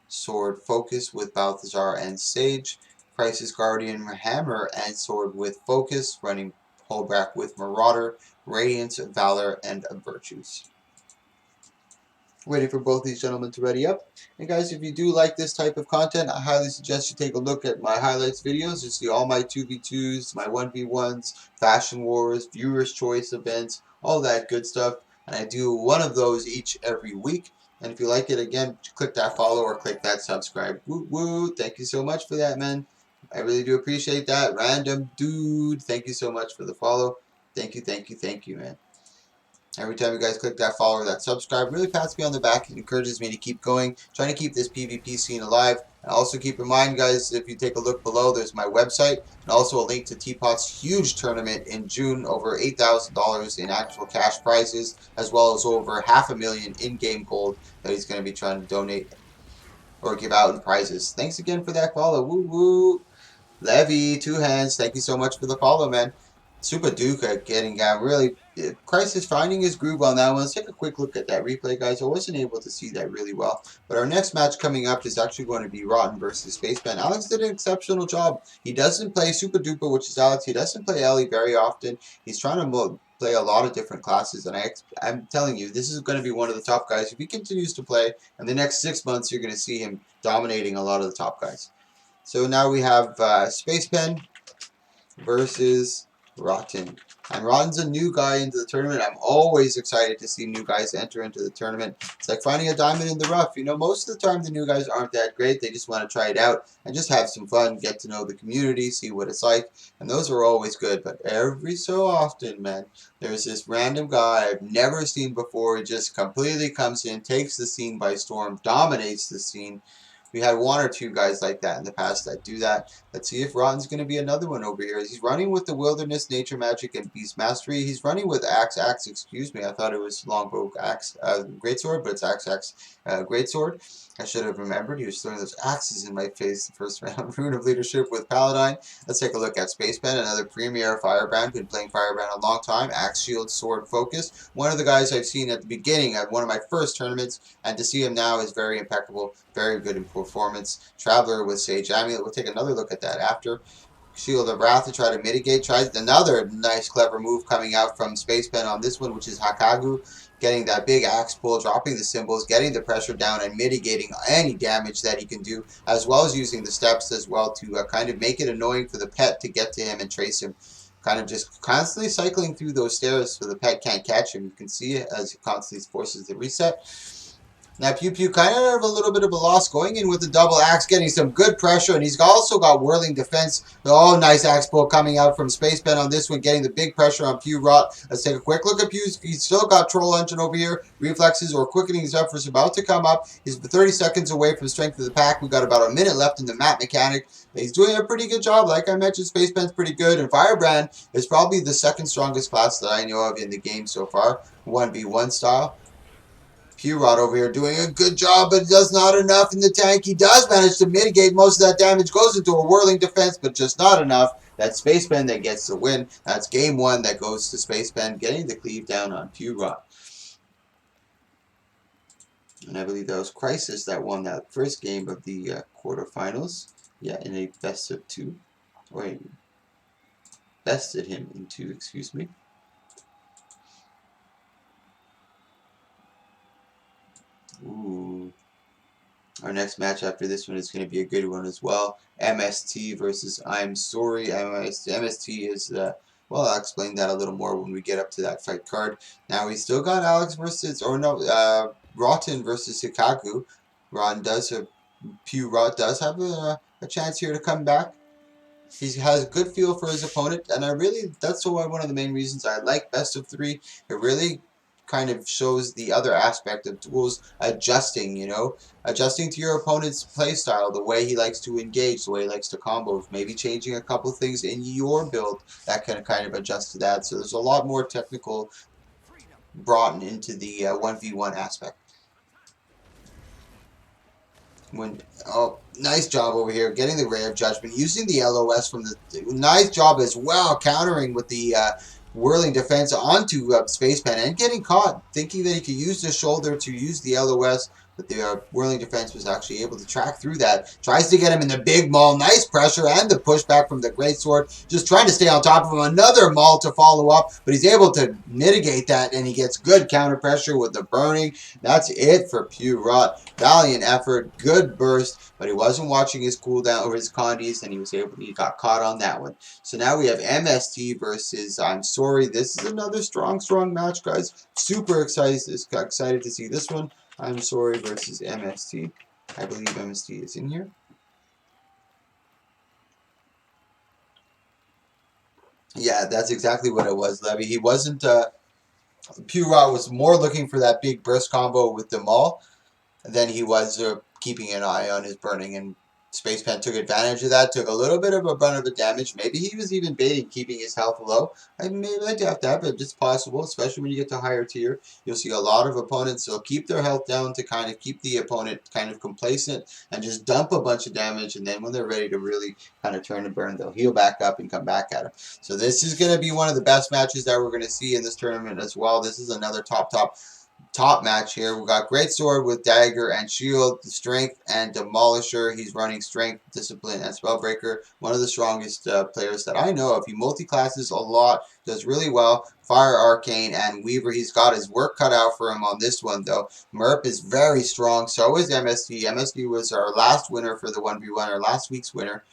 Sword Focus with Balthazar and Sage. Crisis Guardian Hammer and Sword with Focus, running Holdback with Marauder, Radiance, Valor, and Virtues. Waiting for both these gentlemen to ready up. And guys, if you do like this type of content, I highly suggest you take a look at my highlights videos. You see all my 2v2s, my 1v1s, Fashion Wars, Viewers' Choice events, all that good stuff. And I do one of those each every week. And if you like it, again, click that follow or click that subscribe. Woo woo! Thank you so much for that, man. I really do appreciate that. Random dude, thank you so much for the follow. Thank you, man. Every time you guys click that follow or that subscribe, really pats me on the back and encourages me to keep going, trying to keep this PvP scene alive. And also keep in mind, guys, if you take a look below, there's my website and also a link to Teapot's huge tournament in June, over $8,000 in actual cash prizes, as well as over $500,000 in-game gold that he's going to be trying to donate or give out in prizes. Thanks again for that follow. Woo woo. Levy, 2 hands. Thank you so much for the follow, man. Super Duca getting really Crisis finding his groove on that one. Let's take a quick look at that replay, guys. I wasn't able to see that really well. But our next match coming up is actually going to be Rotten versus Spaceman. Alex did an exceptional job. He doesn't play Super Duper, which is Alex. He doesn't play Ellie very often. He's trying to play a lot of different classes. And I'm telling you, this is going to be one of the top guys. If he continues to play, in the next 6 months, you're going to see him dominating a lot of the top guys. So now we have Spaceman versus Rotten. And Rotten's a new guy into the tournament. I'm always excited to see new guys enter into the tournament. It's like finding a diamond in the rough. You know, most of the time the new guys aren't that great. They just want to try it out and just have some fun, get to know the community, see what it's like. And those are always good. But every so often, man, there's this random guy I've never seen before. He just completely comes in, takes the scene by storm, dominates the scene. We had 1 or 2 guys like that in the past that do that. Let's see if Rotten's going to be another one over here. He's running with the Wilderness, Nature Magic, and Beast Mastery. He's running with Axe, excuse me. I thought it was Longbow Axe, Greatsword, but it's Axe, Greatsword. I should have remembered. He was throwing those axes in my face the first round. Rune of Leadership with Paladine. Let's take a look at Spaceman, another premier Firebrand. Been playing Firebrand a long time. Axe, Shield, Sword, Focus. One of the guys I've seen at the beginning at one of my first tournaments, and to see him now is very impeccable, very good in performance. Traveler with Sage Amulet. We'll take another look at that after. Shield of Wrath to try to mitigate. Tries another nice, clever move coming out from Spaceman on this one, which is Hakagu. Getting that big axe pull, dropping the symbols, getting the pressure down, and mitigating any damage that he can do, as well as using the steps as well to kind of make it annoying for the pet to get to him and trace him. Kind of just constantly cycling through those stairs so the pet can't catch him. You can see it as he constantly forces the reset. Now Pew Pew kind of have a little bit of a loss going in with the double axe, getting some good pressure, and he's also got whirling defense. Oh, nice axe pull coming out from Spaceman on this one, getting the big pressure on Pew Rot. Let's take a quick look at Pew. He's still got Troll Engine over here. Reflexes or quickening his efforts about to come up. He's 30 seconds away from Strength of the Pack. We've got about a minute left in the map mechanic. He's doing a pretty good job. Like I mentioned, Spaceman's pretty good, and Firebrand is probably the second strongest class that I know of in the game so far, 1v1 style. P-Rod over here doing a good job, but does not enough in the tank. He does manage to mitigate most of that damage. Goes into a whirling defense, but just not enough. That Spaceman that gets the win. That's game 1 that goes to Spaceman, getting the cleave down on P-Rod. And I believe that was Crisis that won that first game of the quarterfinals. Yeah, in a best of 2. Or bested him in 2, excuse me. Ooh. Our next match after this one is going to be a good one as well. MST versus I'm Sorry. MST is, well, I'll explain that a little more when we get up to that fight card. Now, we still got Alex versus, or no, Rotten versus Hikaku. Rotten does have, Pew Rot does have a chance here to come back. He has a good feel for his opponent, and that's one of the main reasons I like best of 3. It really kind of shows the other aspect of duels, adjusting, adjusting to your opponent's playstyle, the way he likes to engage, the way he likes to combo, maybe changing a couple things in your build that can kind of adjust to that. So there's a lot more technical brought into the 1v1 aspect. Oh, nice job over here, getting the Ray of Judgment, using the LOS from the, nice job as well, countering with the whirling defense onto Spaceman and getting caught, thinking that he could use the shoulder to use the LOS, but the whirling defense was actually able to track through that. Tries to get him in the big maul. Nice pressure and the pushback from the greatsword. Just trying to stay on top of him. Another maul to follow up, but he's able to mitigate that, and he gets good counter pressure with the burning. That's it for Purot. Valiant effort, good burst, but he wasn't watching his cooldown or his condies, and he got caught on that one. So now we have MST versus I'm Sorry. This is another strong match, guys. Super excited to see this one. I'm Sorry versus MST. I believe MST is in here. Yeah, that's exactly what it was, Levy. He wasn't. Purot was more looking for that big burst combo with the maul than he was keeping an eye on his burning. And Spaceman took advantage of that, took a little bit of a brunt of the damage. Maybe he was even baiting, keeping his health low. Maybe I doubt that, but it's possible, especially when you get to higher tier. You'll see a lot of opponents, they'll keep their health down to kind of keep the opponent kind of complacent and just dump a bunch of damage. And then when they're ready to really kind of turn and burn, they'll heal back up and come back at him. So this is going to be one of the best matches that we're going to see in this tournament as well. This is another top match here. We got Great Sword with Dagger and Shield, Strength and Demolisher. He's running Strength, Discipline, and Spellbreaker. One of the strongest players that I know of. He multi-classes a lot, does really well. Fire, Arcane, and Weaver. He's got his work cut out for him on this one, though. Merp is very strong. So is MSD. MSD was our last winner for the 1v1, our last week's winner.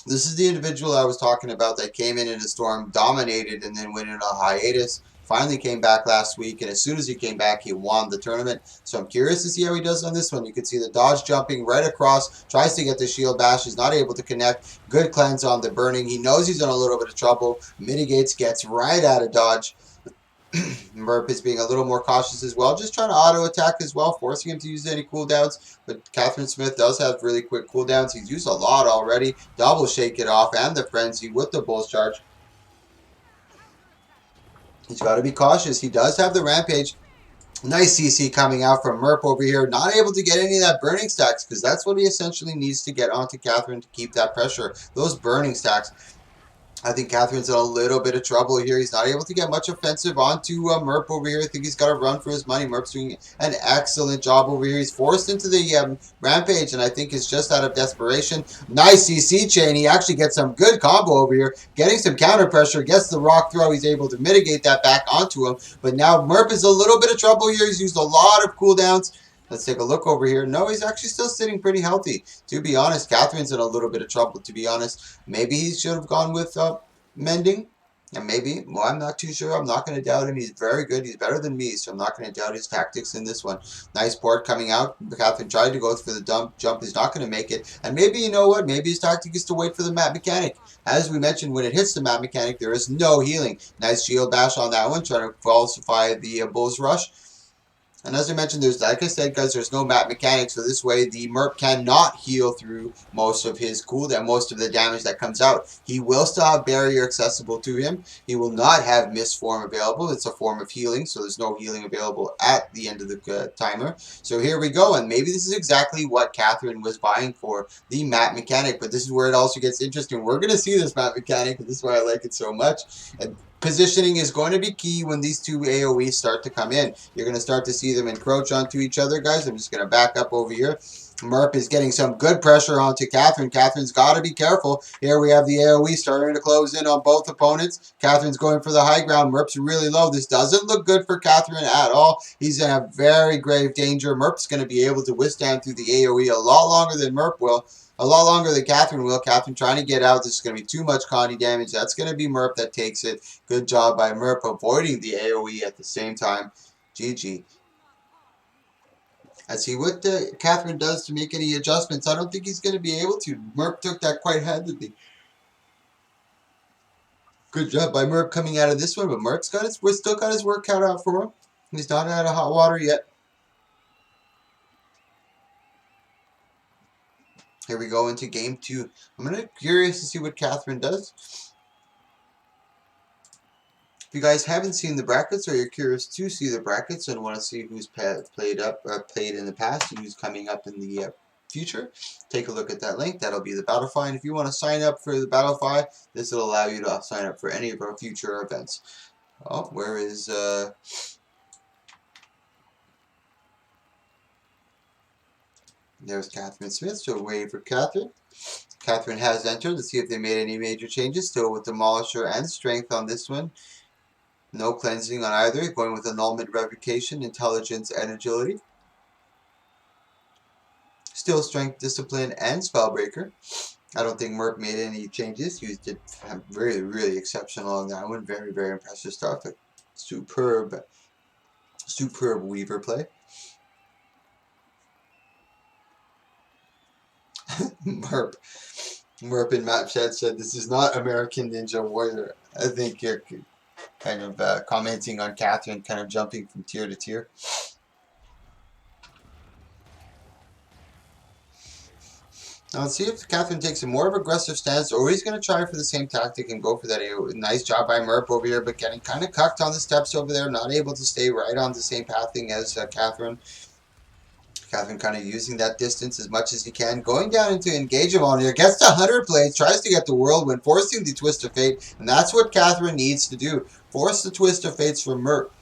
This is the individual I was talking about that came in a storm, dominated, and then went in a hiatus. Finally came back last week, and as soon as he came back, he won the tournament. So I'm curious to see how he does on this one. You can see the dodge jumping right across, tries to get the shield bash, is not able to connect. Good cleanse on the burning. He knows he's in a little bit of trouble, mitigates, gets right out of dodge. Merp is being a little more cautious as well, just trying to auto attack as well, forcing him to use any cooldowns. But Catherine Smith does have really quick cooldowns. He's used a lot already. Double shake it off and the frenzy with the bull's charge. He's got to be cautious. He does have the rampage. Nice CC coming out from Merp over here. Not able to get any of that burning stacks because that's what he essentially needs to get onto Catherine to keep that pressure. Those burning stacks. I think Catherine's in a little bit of trouble here. He's not able to get much offensive onto Merp over here. I think he's got to run for his money. Merp's doing an excellent job over here. He's forced into the rampage, and I think it's just out of desperation. Nice CC chain. He actually gets some good combo over here, getting some counter pressure, gets the rock throw. He's able to mitigate that back onto him. But now Merp is a little bit of trouble here. He's used a lot of cooldowns. Let's take a look over here. No, he's actually still sitting pretty healthy. To be honest, Catherine's in a little bit of trouble, to be honest. Maybe he should have gone with Mending. And maybe, well, I'm not too sure. I'm not going to doubt him. He's very good. He's better than me, so I'm not going to doubt his tactics in this one. Nice port coming out. Catherine tried to go for the jump. He's not going to make it. And maybe, you know what? Maybe his tactic is to wait for the map mechanic. As we mentioned, when it hits the map mechanic, there is no healing. Nice shield bash on that one, trying to falsify the Bull's Rush. And as I mentioned, like I said, guys, there's no map mechanics, so this way the Merp cannot heal through most of his cooldown, most of the damage that comes out. He will still have barrier accessible to him. He will not have mist form available. It's a form of healing, so there's no healing available at the end of the timer. So here we go, and maybe this is exactly what Catherine was buying for, the map mechanic, but this is where it also gets interesting. We're going to see this map mechanic, and this is why I like it so much. And positioning is going to be key when these two AoEs start to come in. You're going to start to see them encroach onto each other, guys. I'm just going to back up over here. Merp is getting some good pressure onto Catherine. Catherine's got to be careful. Here we have the AoE starting to close in on both opponents. Catherine's going for the high ground. Merp's really low. This doesn't look good for Catherine at all. He's in a very grave danger. Merp's going to be able to withstand through the AoE a lot longer than Merp will. A lot longer than Catherine will. Catherine trying to get out. This is going to be too much Connie damage. That's going to be Merp that takes it. Good job by Merp avoiding the AoE at the same time. GG. Let's see what Catherine does to make any adjustments. I don't think he's going to be able to. Merp took that quite handedly. Good job by Merp coming out of this one, but Merp's got still got his work cut out for him. He's not out of hot water yet. Here we go into game 2. I'm curious to see what Catherine does. If you guys haven't seen the brackets or you're curious to see the brackets and want to see who's played in the past and who's coming up in the future, take a look at that link. That'll be the Battlefy. And if you want to sign up for the Battlefy, this will allow you to sign up for any of our future events. Oh, where is There's Catherine Smith, so waiting for Catherine. Catherine has entered. Let's see if they made any major changes. Still with Demolisher and Strength on this one. No cleansing on either. Going with Annulment, Revocation, Intelligence, and Agility. Still Strength, Discipline, and Spellbreaker. I don't think Merc made any changes. He did really, really exceptional on that one. Very, very impressive stuff. Like superb Weaver play. Merp in Map Chat said, "This is not American Ninja Warrior." I think you're kind of commenting on Catherine kind of jumping from tier to tier. Now let's see if Catherine takes a more of aggressive stance, or he's going to try for the same tactic and go for that. Nice job by Merp over here, but getting kind of cucked on the steps over there, not able to stay right on the same pathing as Catherine. Catherine kind of using that distance as much as he can. Going down into engage him on here. Gets the 100 plates. Tries to get the whirlwind. Forcing the twist of fate. And that's what Catherine needs to do. Force the twist of fates from Merc.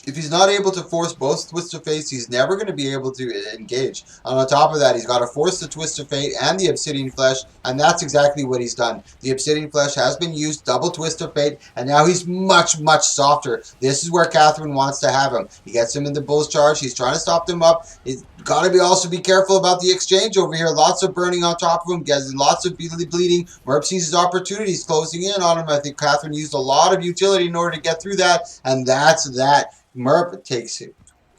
If he's not able to force both Twist of Fate, he's never going to be able to engage. And on top of that, he's got to force the Twist of Fate and the Obsidian Flesh, and that's exactly what he's done. The Obsidian Flesh has been used, double Twist of Fate, and now he's much, much softer. This is where Catherine wants to have him. He gets him in the Bull's Charge. He's trying to stop them up. He's got to also be careful about the exchange over here. Lots of burning on top of him, getting lots of bleeding. Merp sees his opportunities closing in on him. I think Catherine used a lot of utility in order to get through that, and that's that. Merp takes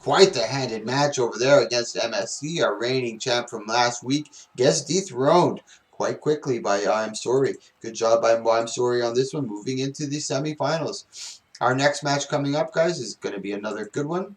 quite the handed match over there against MSC, our reigning champ from last week. Gets dethroned quite quickly by I'm Sorry. Good job by I'm Sorry on this one, moving into the semifinals. Our next match coming up, guys, is going to be another good one.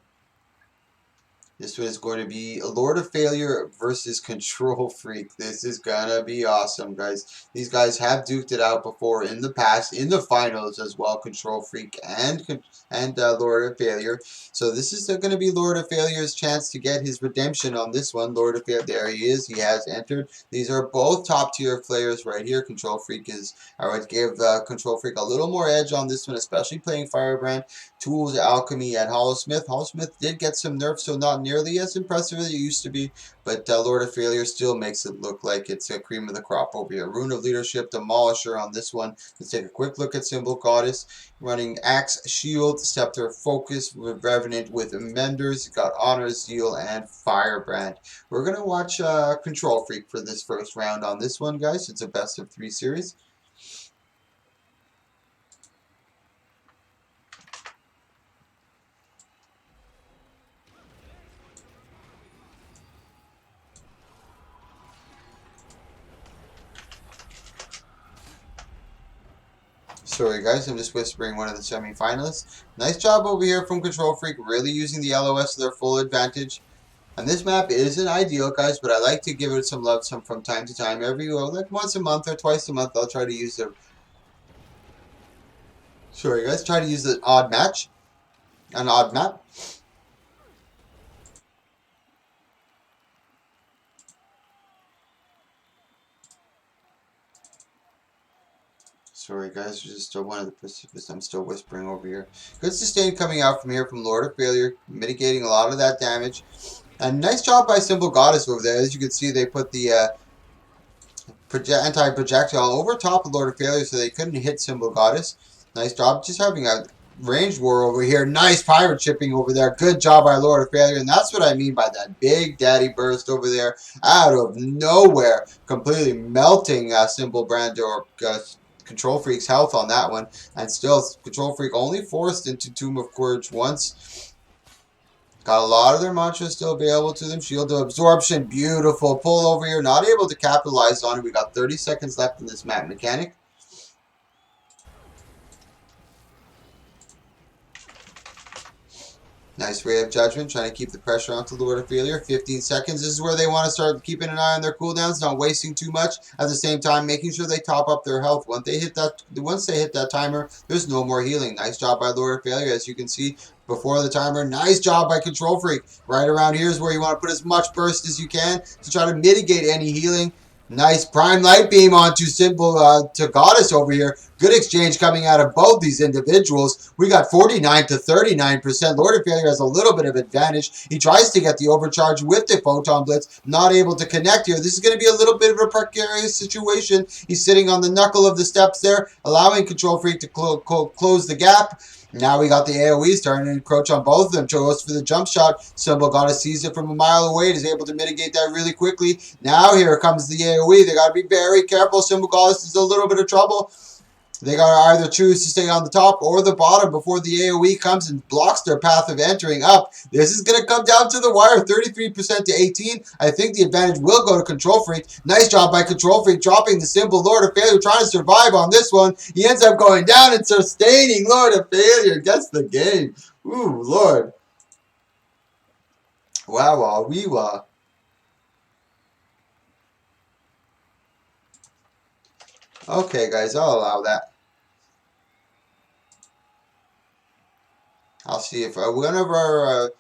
This one is going to be Lord of Failure versus Control Freak. This is going to be awesome, guys. These guys have duked it out before in the past, in the finals as well, Control Freak and Lord of Failure. So this is going to be Lord of Failure's chance to get his redemption on this one. Lord of Failure, there he is. He has entered. These are both top-tier players right here. Control Freak is, I would give Control Freak a little more edge on this one, especially playing Firebrand, Tools, Alchemy, and Hollowsmith. Hollowsmith did get some nerfs, so not nearly as impressive as it used to be, but Lord of Failure still makes it look like it's a cream of the crop over here. Rune of Leadership, Demolisher on this one. Let's take a quick look at Symbol Goddess. Running Axe, Shield, Scepter, Focus, Revenant with Menders. Got Honor, Zeal, and Firebrand. We're going to watch Control Freak for this first round on this one, guys. It's a best of 3 series. Sorry guys, I'm just whispering one of the semifinalists. Nice job over here from Control Freak, really using the LOS to their full advantage. And this map isn't ideal, guys, but I like to give it some love from time to time. Like once a month or twice a month, I'll try to use the... Sorry guys, try to use an odd match. An odd map. Sorry guys, just one of the participants. I'm still whispering over here. Good sustain coming out from here from Lord of Failure, mitigating a lot of that damage. And nice job by Symbol Goddess over there. As you can see, they put the anti-projectile over top of Lord of Failure so they couldn't hit Symbol Goddess. Nice job. Just having a ranged war over here. Nice pirate shipping over there. Good job by Lord of Failure. And that's what I mean by that big daddy burst over there out of nowhere. Completely melting Symbol Brand or Control Freak's health on that one, and still Control Freak only forced into Tomb of Courage once. Got a lot of their mantras still available to them. Shield of Absorption, beautiful pull over here, not able to capitalize on it. We got 30 seconds left in this map mechanic. Nice Ray of Judgment, trying to keep the pressure onto Lord of Failure. 15 seconds. This is where they want to start keeping an eye on their cooldowns, not wasting too much. At the same time, making sure they top up their health. Once they hit that timer, there's no more healing. Nice job by Lord of Failure, as you can see before the timer. Nice job by Control Freak. Right around here is where you want to put as much burst as you can to try to mitigate any healing. Nice prime light beam onto Simple to Goddess over here. Good exchange coming out of both these individuals. We got 49 to 39%. Lord of Failure has a little bit of advantage. He tries to get the overcharge with the Photon Blitz. Not able to connect here. This is going to be a little bit of a precarious situation. He's sitting on the knuckle of the steps there, allowing Control Freak to close the gap. Now we got the AoE starting to encroach on both of them. Goes for the jump shot. Symbol Goddess sees it from a mile away. Is able to mitigate that really quickly. Now here comes the AoE. They got to be very careful. Symbol Goddess is a little bit of trouble. They got to either choose to stay on the top or the bottom before the AoE comes and blocks their path of entering up. This is going to come down to the wire, 33% to 18. I think the advantage will go to Control Freak. Nice job by Control Freak, dropping the Symbol Lord of Failure, trying to survive on this one. He ends up going down and sustaining. Lord of Failure gets the game. Ooh, Lord. Wow, wee wah. Okay, guys, I'll allow that. I'll see if one of our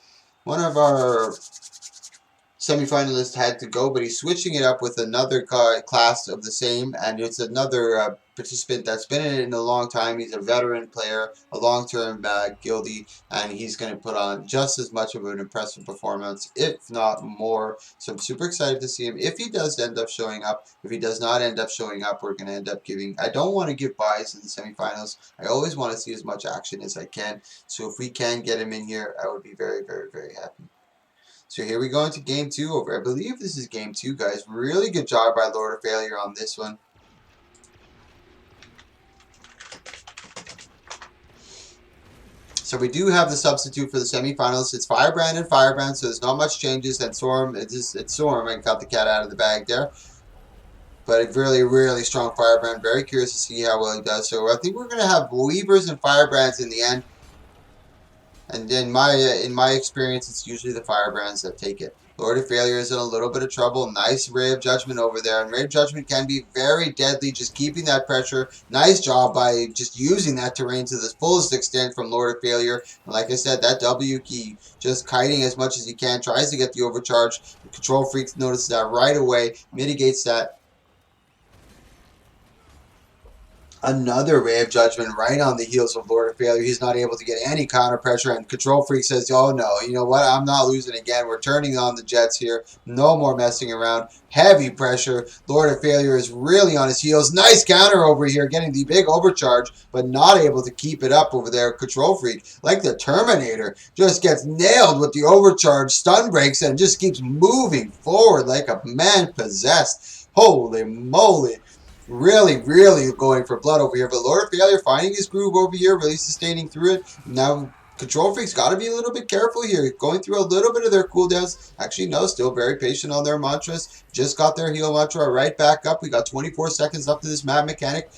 semifinalist had to go, but he's switching it up with another class of the same, and it's another participant that's been in it in a long time. He's a veteran player, a long-term guildie, and he's going to put on just as much of an impressive performance, if not more. So I'm super excited to see him. If he does end up showing up, if he does not end up showing up, we're going to end up giving... I don't want to give buys in the semifinals. I always want to see as much action as I can. So if we can get him in here, I would be very, very, very happy. So here we go into game 2 over. I believe this is game 2, guys. Really good job by Lord of Failure on this one. So we do have the substitute for the semifinals. It's Firebrand and Firebrand, so there's not much changes. And Sorum, it's Sorum. I got the cat out of the bag there. But a really, really strong Firebrand. Very curious to see how well he does. So I think we're going to have Weavers and Firebrands in the end. And in my experience, it's usually the Firebrands that take it. Lord of Failure is in a little bit of trouble. Nice Ray of Judgment over there. And Ray of Judgment can be very deadly, just keeping that pressure. Nice job by just using that terrain to the fullest extent from Lord of Failure. And like I said, that W key, just kiting as much as he can, tries to get the overcharge. The Control Freak notices that right away, mitigates that. Another Ray of Judgment right on the heels of Lord of Failure. He's not able to get any counter pressure, and Control Freak says, oh no, you know what, I'm not losing again. We're turning on the jets here. No more messing around. Heavy pressure. Lord of Failure is really on his heels. Nice counter over here, getting the big overcharge, but not able to keep it up over there. Control Freak, like the Terminator, just gets nailed with the overcharge, stun breaks, and just keeps moving forward like a man possessed. Holy moly. Really, really going for blood over here. But Lord of Failure finding his groove over here, really sustaining through it. Now, Control Freak's got to be a little bit careful here. Going through a little bit of their cooldowns. Actually, no, still very patient on their mantras. Just got their heal mantra right back up. We got 24 seconds left to this mad mechanic.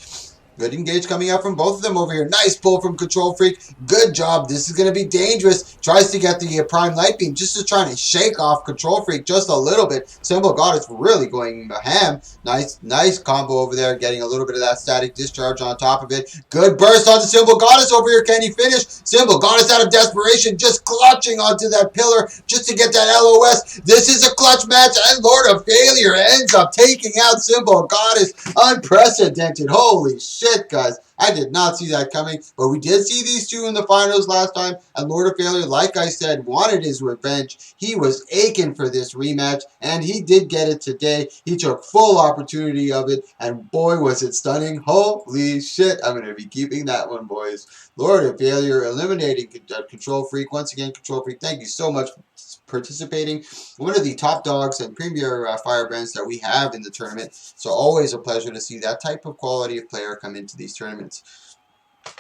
Good engage coming out from both of them over here. Nice pull from Control Freak. Good job. This is going to be dangerous. Tries to get the Prime Light Beam just to try to shake off Control Freak just a little bit. Symbol Goddess really going ham. Nice combo over there. Getting a little bit of that static discharge on top of it. Good burst onto Symbol Goddess over here. Can he finish? Symbol Goddess out of desperation. Just clutching onto that pillar just to get that LOS. This is a clutch match. And Lord of Failure ends up taking out Symbol Goddess. Unprecedented. Holy shit. Guys, I did not see that coming, but we did see these two in the finals last time, and Lord of Failure, like I said, wanted his revenge. He was aching for this rematch, and he did get it today. He took full opportunity of it, and boy, was it stunning. Holy shit, I'm going to be keeping that one, boys. Lord of Failure eliminating Control Freak. Once again, Control Freak, thank you so much for participating. One of the top dogs and premier firebrands that we have in the tournament. So always a pleasure to see that type of quality of player come into these tournaments.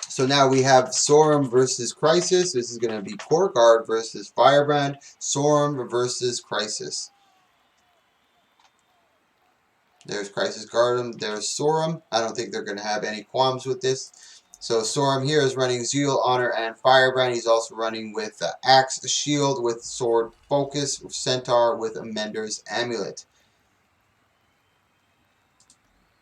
So now we have Sorum versus Crisis. This is going to be Core Guard versus Firebrand. Sorum versus Crisis. There's Crisis Guard. There's Sorum. I don't think they're going to have any qualms with this. So Sorum here is running Zeal, Honor, and Firebrand. He's also running with Axe, Shield with Sword, Focus, Centaur with Amender's Amulet.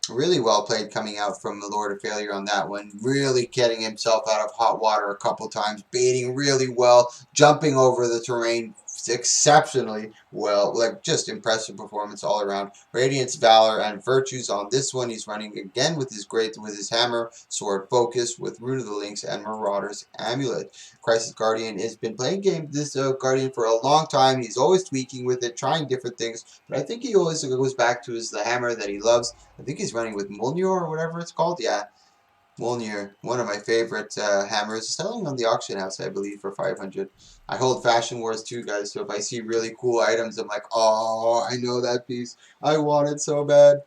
Really well played coming out from the Lord of Failure on that one. Really getting himself out of hot water a couple times. Baiting really well. Jumping over the terrain exceptionally well, like just impressive performance all around. Radiance, Valor, and Virtues on this one. He's running again with his hammer, sword, focus with Root of the Lynx and Marauder's Amulet. Crisis Guardian has been playing this Guardian for a long time. He's always tweaking with it, trying different things, but I think he always goes back to the hammer that he loves. I think he's running with Molnir or whatever it's called. Yeah, Molnir, one of my favorite hammers, selling on the auction house, I believe, for 500. I hold Fashion Wars too, guys, so if I see really cool items, I'm like, oh, I know that piece. I want it so bad.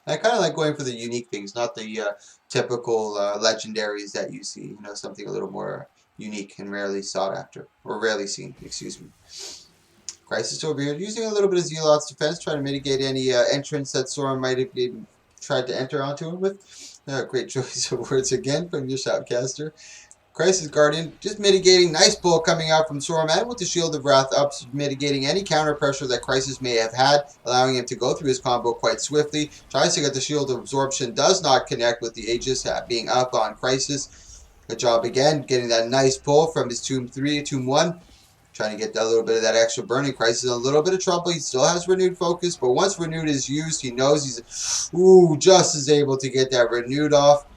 I kind of like going for the unique things, not the typical legendaries that you see. You know, something a little more unique and rarely sought after, or rarely seen, excuse me. Crisis over here, using a little bit of Zealot's defense, trying to mitigate any entrance that Sora might have tried to enter onto him with. Great choice of words again from your shoutcaster. Crisis Guardian, just mitigating. Nice pull coming out from Soraman with the Shield of Wrath up, mitigating any counter pressure that Crisis may have had, allowing him to go through his combo quite swiftly. Tries to get the Shield of Absorption, does not connect with the Aegis being up on Crisis. Good job again, getting that nice pull from his Tomb 3, Tomb 1. Trying to get that little bit of that extra burning. Crisis in a little bit of trouble. He still has renewed focus, but once renewed is used, he knows he's just as able to get that renewed off.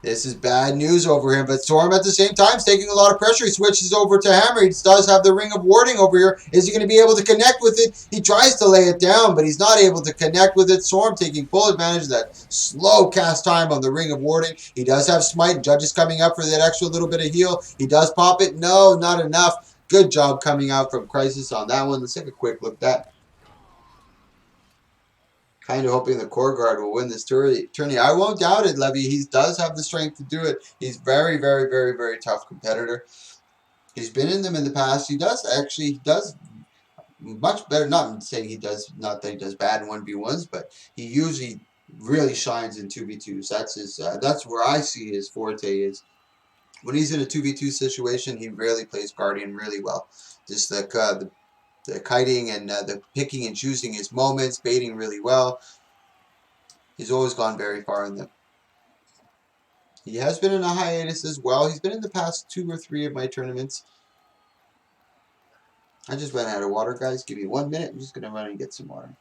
This is bad news over him, but Storm at the same time is taking a lot of pressure. He switches over to Hammer. He does have the Ring of Warding over here. Is he going to be able to connect with it? He tries to lay it down, but he's not able to connect with it. Storm taking full advantage of that slow cast time on the Ring of Warding. He does have Smite. Judges coming up for that extra little bit of heal. He does pop it. No, not enough. Good job coming out from Crisis on that one. Let's take a quick look at that. Kind of hoping the Core Guard will win this tourney. I won't doubt it, Levy. He does have the strength to do it. He's very, very, very, very tough competitor. He's been in them in the past. He does much better. Not saying he does, not that he does bad in 1v1s, but he usually really shines in 2v2s. That's where I see his forte is. When he's in a 2v2 situation, he rarely plays Guardian really well. Just the kiting and the picking and choosing his moments, baiting really well. He's always gone very far in them. He has been in a hiatus as well. He's been in the past 2 or 3 of my tournaments. I just ran out of water, guys. Give me 1 minute. I'm just going to run and get some water.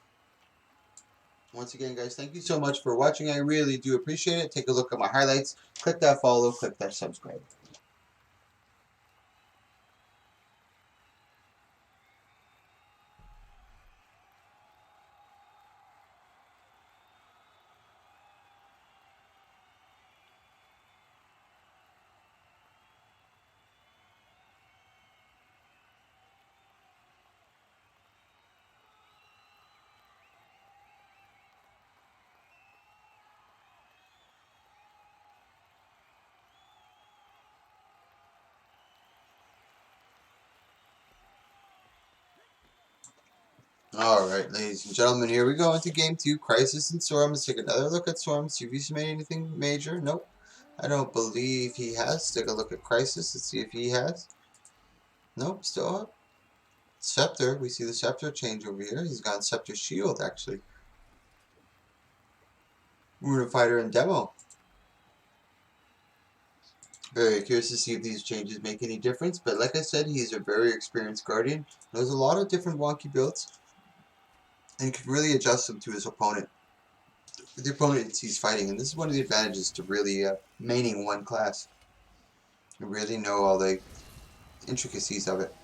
Once again, guys, thank you so much for watching. I really do appreciate it. Take a look at my highlights. Click that follow. Click that subscribe. Alright, ladies and gentlemen, here we go into Game 2, Crisis and Storm. Let's take another look at Storm, see if he's made anything major. Nope, I don't believe he has. Let's take a look at Crisis, let's see if he has. Nope, still up. Scepter, we see the Scepter change over here. He's got Scepter Shield, actually. Rune Fighter and Demo. Very curious to see if these changes make any difference, but like I said, he's a very experienced Guardian. Knows a lot of different wonky builds, and can really adjust them to his opponent. The opponent he's fighting, and this is one of the advantages to really maining one class. You really know all the intricacies of it.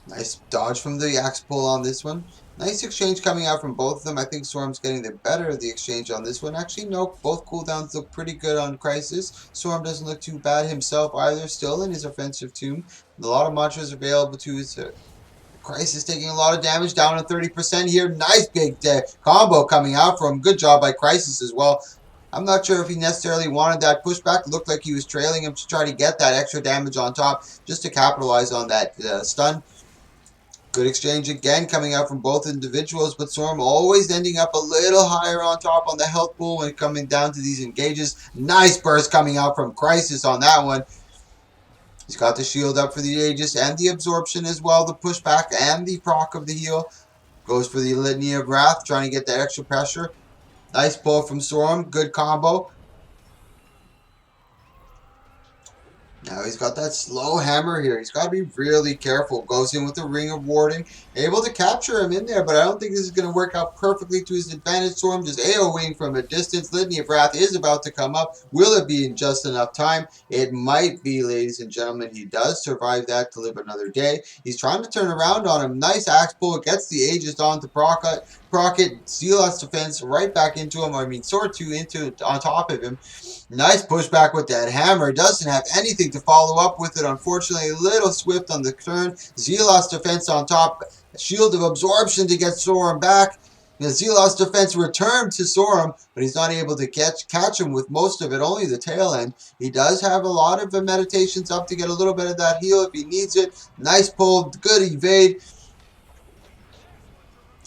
Nice dodge from the axe pull on this one. Nice exchange coming out from both of them. I think Storm's getting the better of the exchange on this one. Actually, no, both cooldowns look pretty good on Crisis. Storm doesn't look too bad himself either, still in his offensive tomb. A lot of mantras available to his Crisis taking a lot of damage, down to 30% here. Nice big combo coming out from him. Good job by Crisis as well. I'm not sure if he necessarily wanted that pushback. It looked like he was trailing him to try to get that extra damage on top, just to capitalize on that stun. Good exchange again coming out from both individuals, but Storm always ending up a little higher on top on the health pool when coming down to these engages. Nice burst coming out from Crisis on that one. He's got the shield up for the Aegis and the absorption as well, the pushback and the proc of the heal. Goes for the Litany of Wrath, trying to get that extra pressure. Nice pull from Storm, good combo. Now he's got that slow hammer here. He's got to be really careful. Goes in with the ring of warding. Able to capture him in there, but I don't think this is going to work out perfectly to his advantage. Storm just AoEing from a distance. Litany of Wrath is about to come up. Will it be in just enough time? It might be, ladies and gentlemen. He does survive that to live another day. He's trying to turn around on him. Nice axe pull. Gets the Aegis onto Procket. Zealot's defense right back into him. I mean, Sword 2 into on top of him. Nice pushback with that hammer. Doesn't have anything to follow up with it. Unfortunately, a little swift on the turn. Zealot's defense on top. Shield of Absorption to get Sorum back. The Zealot's defense returned to Sorum, but he's not able to catch him with most of it, only the tail end. He does have a lot of meditations up to get a little bit of that heal if he needs it. Nice pull, good evade.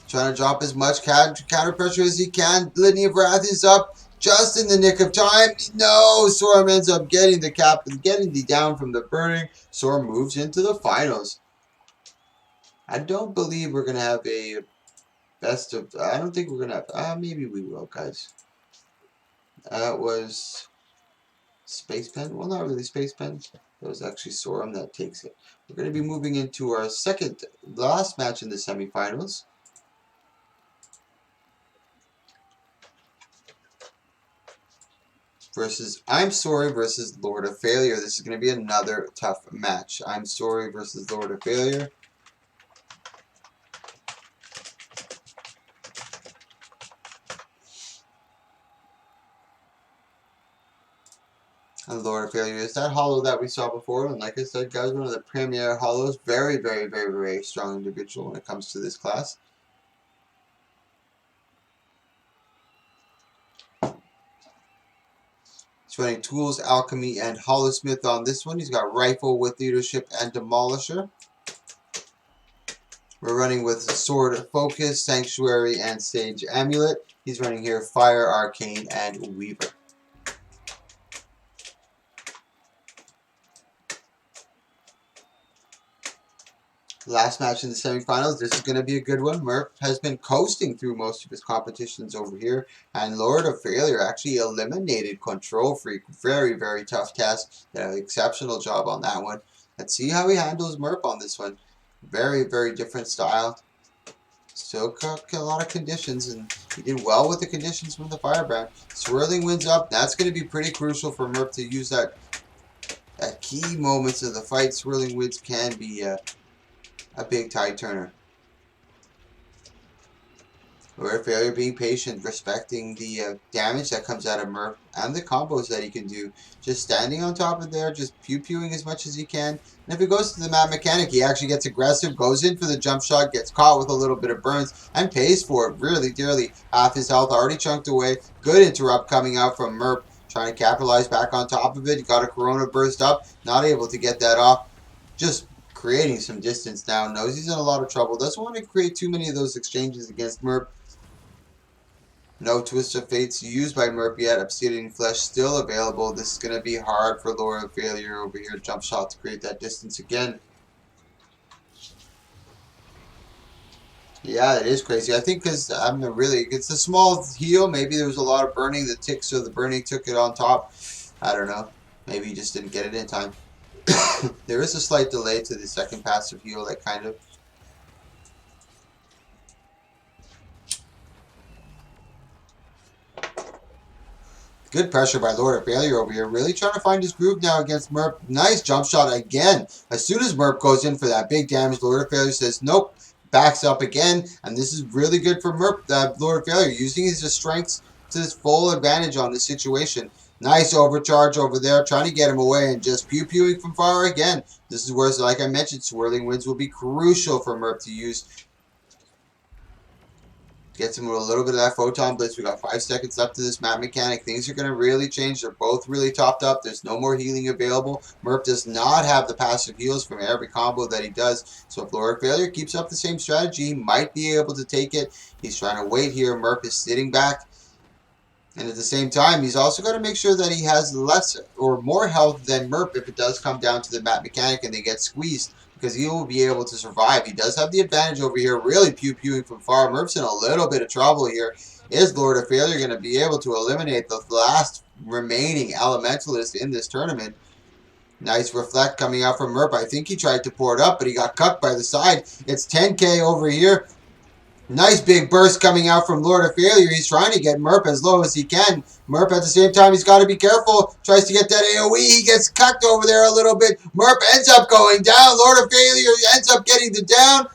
Trying to drop as much counter pressure as he can. Litany of Wrath is up just in the nick of time. No, Sorum ends up getting the down from the burning. Sorum moves into the finals. I don't believe we're gonna have a best of. I don't think we're gonna have. Maybe we will, guys. It was Space Pen. Well, not really Space Pen. It was actually Sorum that takes it. We're gonna be moving into our last match in the semifinals. Versus I'm Sorry versus Lord of Failure. This is going to be another tough match. I'm Sorry versus Lord of Failure. And Lord of Failure is that hollow that we saw before. And like I said, guys, one of the premier hollows. Very, very, very, very strong individual when it comes to this class. Running Tools, Alchemy, and Hollowsmith on this one. He's got Rifle with Leadership and Demolisher. We're running with Sword Focus, Sanctuary, and Sage Amulet. He's running here Fire, Arcane, and Weaver. Last match in the semifinals. This is going to be a good one. Murph has been coasting through most of his competitions over here. And Lord of Failure actually eliminated Control Freak. Very, very tough task. Did an exceptional job on that one. Let's see how he handles Murph on this one. Very, very different style. Still got a lot of conditions. And he did well with the conditions from the Firebrand. Swirling Winds up. That's going to be pretty crucial for Murph to use that at key moments of the fight. Swirling Winds can be a big tide turner. Lord of Failure being patient, respecting the damage that comes out of Murph and the combos that he can do. Just standing on top of there, just pew-pewing as much as he can. And if it goes to the map mechanic, he actually gets aggressive, goes in for the jump shot, gets caught with a little bit of burns, and pays for it really dearly. Half his health already chunked away. Good interrupt coming out from Murph, trying to capitalize back on top of it. He got a Corona burst up, not able to get that off. Just creating some distance now. Knows he's in a lot of trouble. Doesn't want to create too many of those exchanges against Murph. No Twist of Fates used by Murph yet. Obsidian Flesh still available. This is going to be hard for Lord of Failure over here. Jump shot to create that distance again. Yeah, it is crazy. I think because it's a small heal. Maybe there was a lot of burning. The tick, so the burning took it on top. I don't know. Maybe he just didn't get it in time. There is a slight delay to the second passive heal, like kind of. Good pressure by Lord of Failure over here. Really trying to find his groove now against Murph. Nice jump shot again. As soon as Murph goes in for that big damage, Lord of Failure says nope. Backs up again. And this is really good for Murph, Lord of Failure. Using his strengths to his full advantage on this situation. Nice overcharge over there. Trying to get him away and just pew-pewing from far again. This is where, like I mentioned, Swirling Winds will be crucial for Murph to use. Gets him with a little bit of that Photon Blitz. We got 5 seconds left to this map mechanic. Things are going to really change. They're both really topped up. There's no more healing available. Murph does not have the passive heals from every combo that he does. So if Lord of Failure keeps up the same strategy, he might be able to take it. He's trying to wait here. Murph is sitting back. And at the same time, he's also got to make sure that he has less or more health than Murph if it does come down to the map mechanic and they get squeezed. Because he will be able to survive. He does have the advantage over here, really pew-pewing from far. Murph's in a little bit of trouble here. Is Lord of Failure going to be able to eliminate the last remaining Elementalist in this tournament? Nice reflect coming out from Merp. I think he tried to pour it up, but he got cucked by the side. It's 10K over here. Nice big burst coming out from Lord of Failure. He's trying to get Merp as low as he can. Merp at the same time, he's got to be careful. Tries to get that AoE. He gets cucked over there a little bit. Merp ends up going down. Lord of Failure ends up getting the down.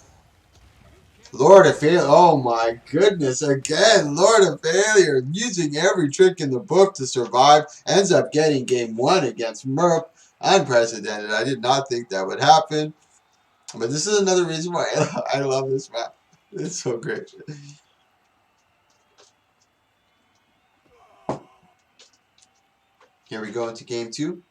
Lord of Failure. Oh my goodness. Again, Lord of Failure using every trick in the book to survive. Ends up getting game 1 against Merp. Unprecedented. I did not think that would happen. But this is another reason why I love this map. It's so great. Here we go into game 2.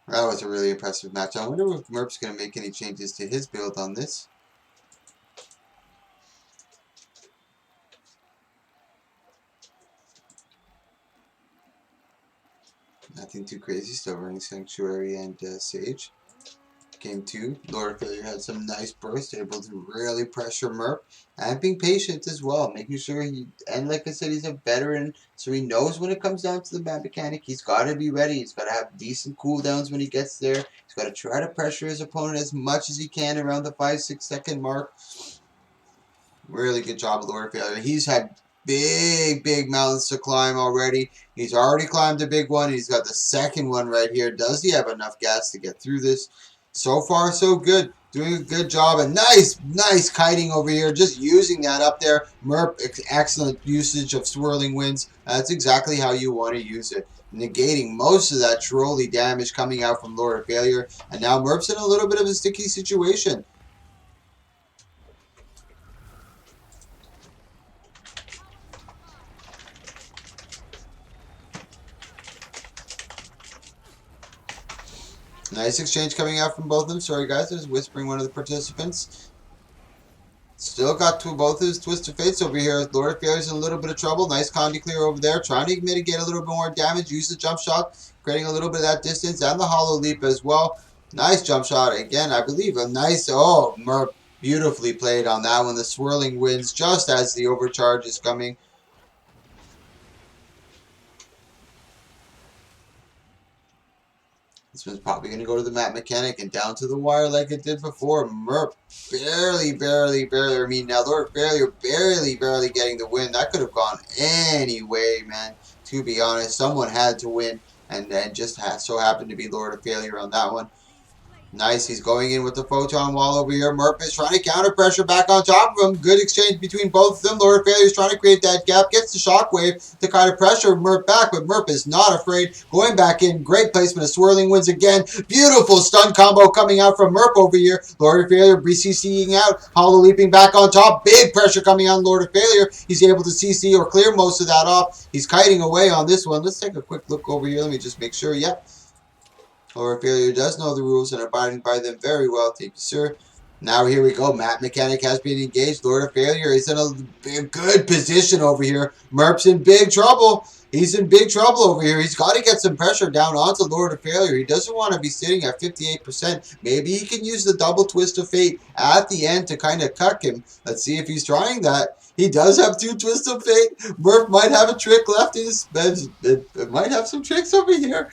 That was a really impressive match. I wonder if Merp's going to make any changes to his build on this. Nothing too crazy. Still running Sanctuary and Sage. Game 2, Lord of Failure had some nice burst, able to really pressure Merp, and being patient as well, making sure he, and like I said, he's a veteran, so he knows when it comes down to the map mechanic, he's got to be ready, he's got to have decent cooldowns when he gets there, he's got to try to pressure his opponent as much as he can around the 5-6 second mark. Really good job, Lord of Failure. He's had big mountains to climb already. He's already climbed a big one. He's got the second one right here. Does he have enough gas to get through this? So far, so good. Doing a good job. And nice kiting over here. Just using that up there. Merp, excellent usage of swirling winds. That's exactly how you want to use it. Negating most of that trolley damage coming out from Lord of Failure. And now Merp's in a little bit of a sticky situation. Nice exchange coming out from both of them. Sorry, guys, I was whispering one of the participants. Still got both of his Twisted Fates over here. Lord of Fairy's in a little bit of trouble. Nice Condi clear over there. Trying to mitigate a little bit more damage. Use the jump shot, creating a little bit of that distance. And the hollow leap as well. Nice jump shot. Again, I believe a nice... Oh, Merp beautifully played on that one. The swirling winds just as the overcharge is coming. This one's probably going to go to the map mechanic and down to the wire like it did before. Merp barely. I mean, now Lord Failure barely getting the win. That could have gone any way, man. To be honest, someone had to win. And then just so happened to be Lord of Failure on that one. Nice, he's going in with the photon wall over here. Merp is trying to counter pressure back on top of him. Good exchange between both of them. Lord of Failure is trying to create that gap. Gets the shockwave to kind of pressure Merp back, but Merp is not afraid. Going back in. Great placement of swirling winds again. Beautiful stun combo coming out from Merp over here. Lord of Failure CCing out. Hollow leaping back on top. Big pressure coming on Lord of Failure. He's able to CC or clear most of that off. He's kiting away on this one. Let's take a quick look over here. Let me just make sure. Yep. Lord of Failure does know the rules and abiding by them very well. Thank you, sir. Now here we go. Map mechanic has been engaged. Lord of Failure is in a good position over here. Merp's in big trouble. He's in big trouble over here. He's got to get some pressure down onto Lord of Failure. He doesn't want to be sitting at 58%. Maybe he can use the double twist of fate at the end to kind of cuck him. Let's see if he's trying that. He does have 2 twists of fate. Merp might have a trick left in his... It might have some tricks over here.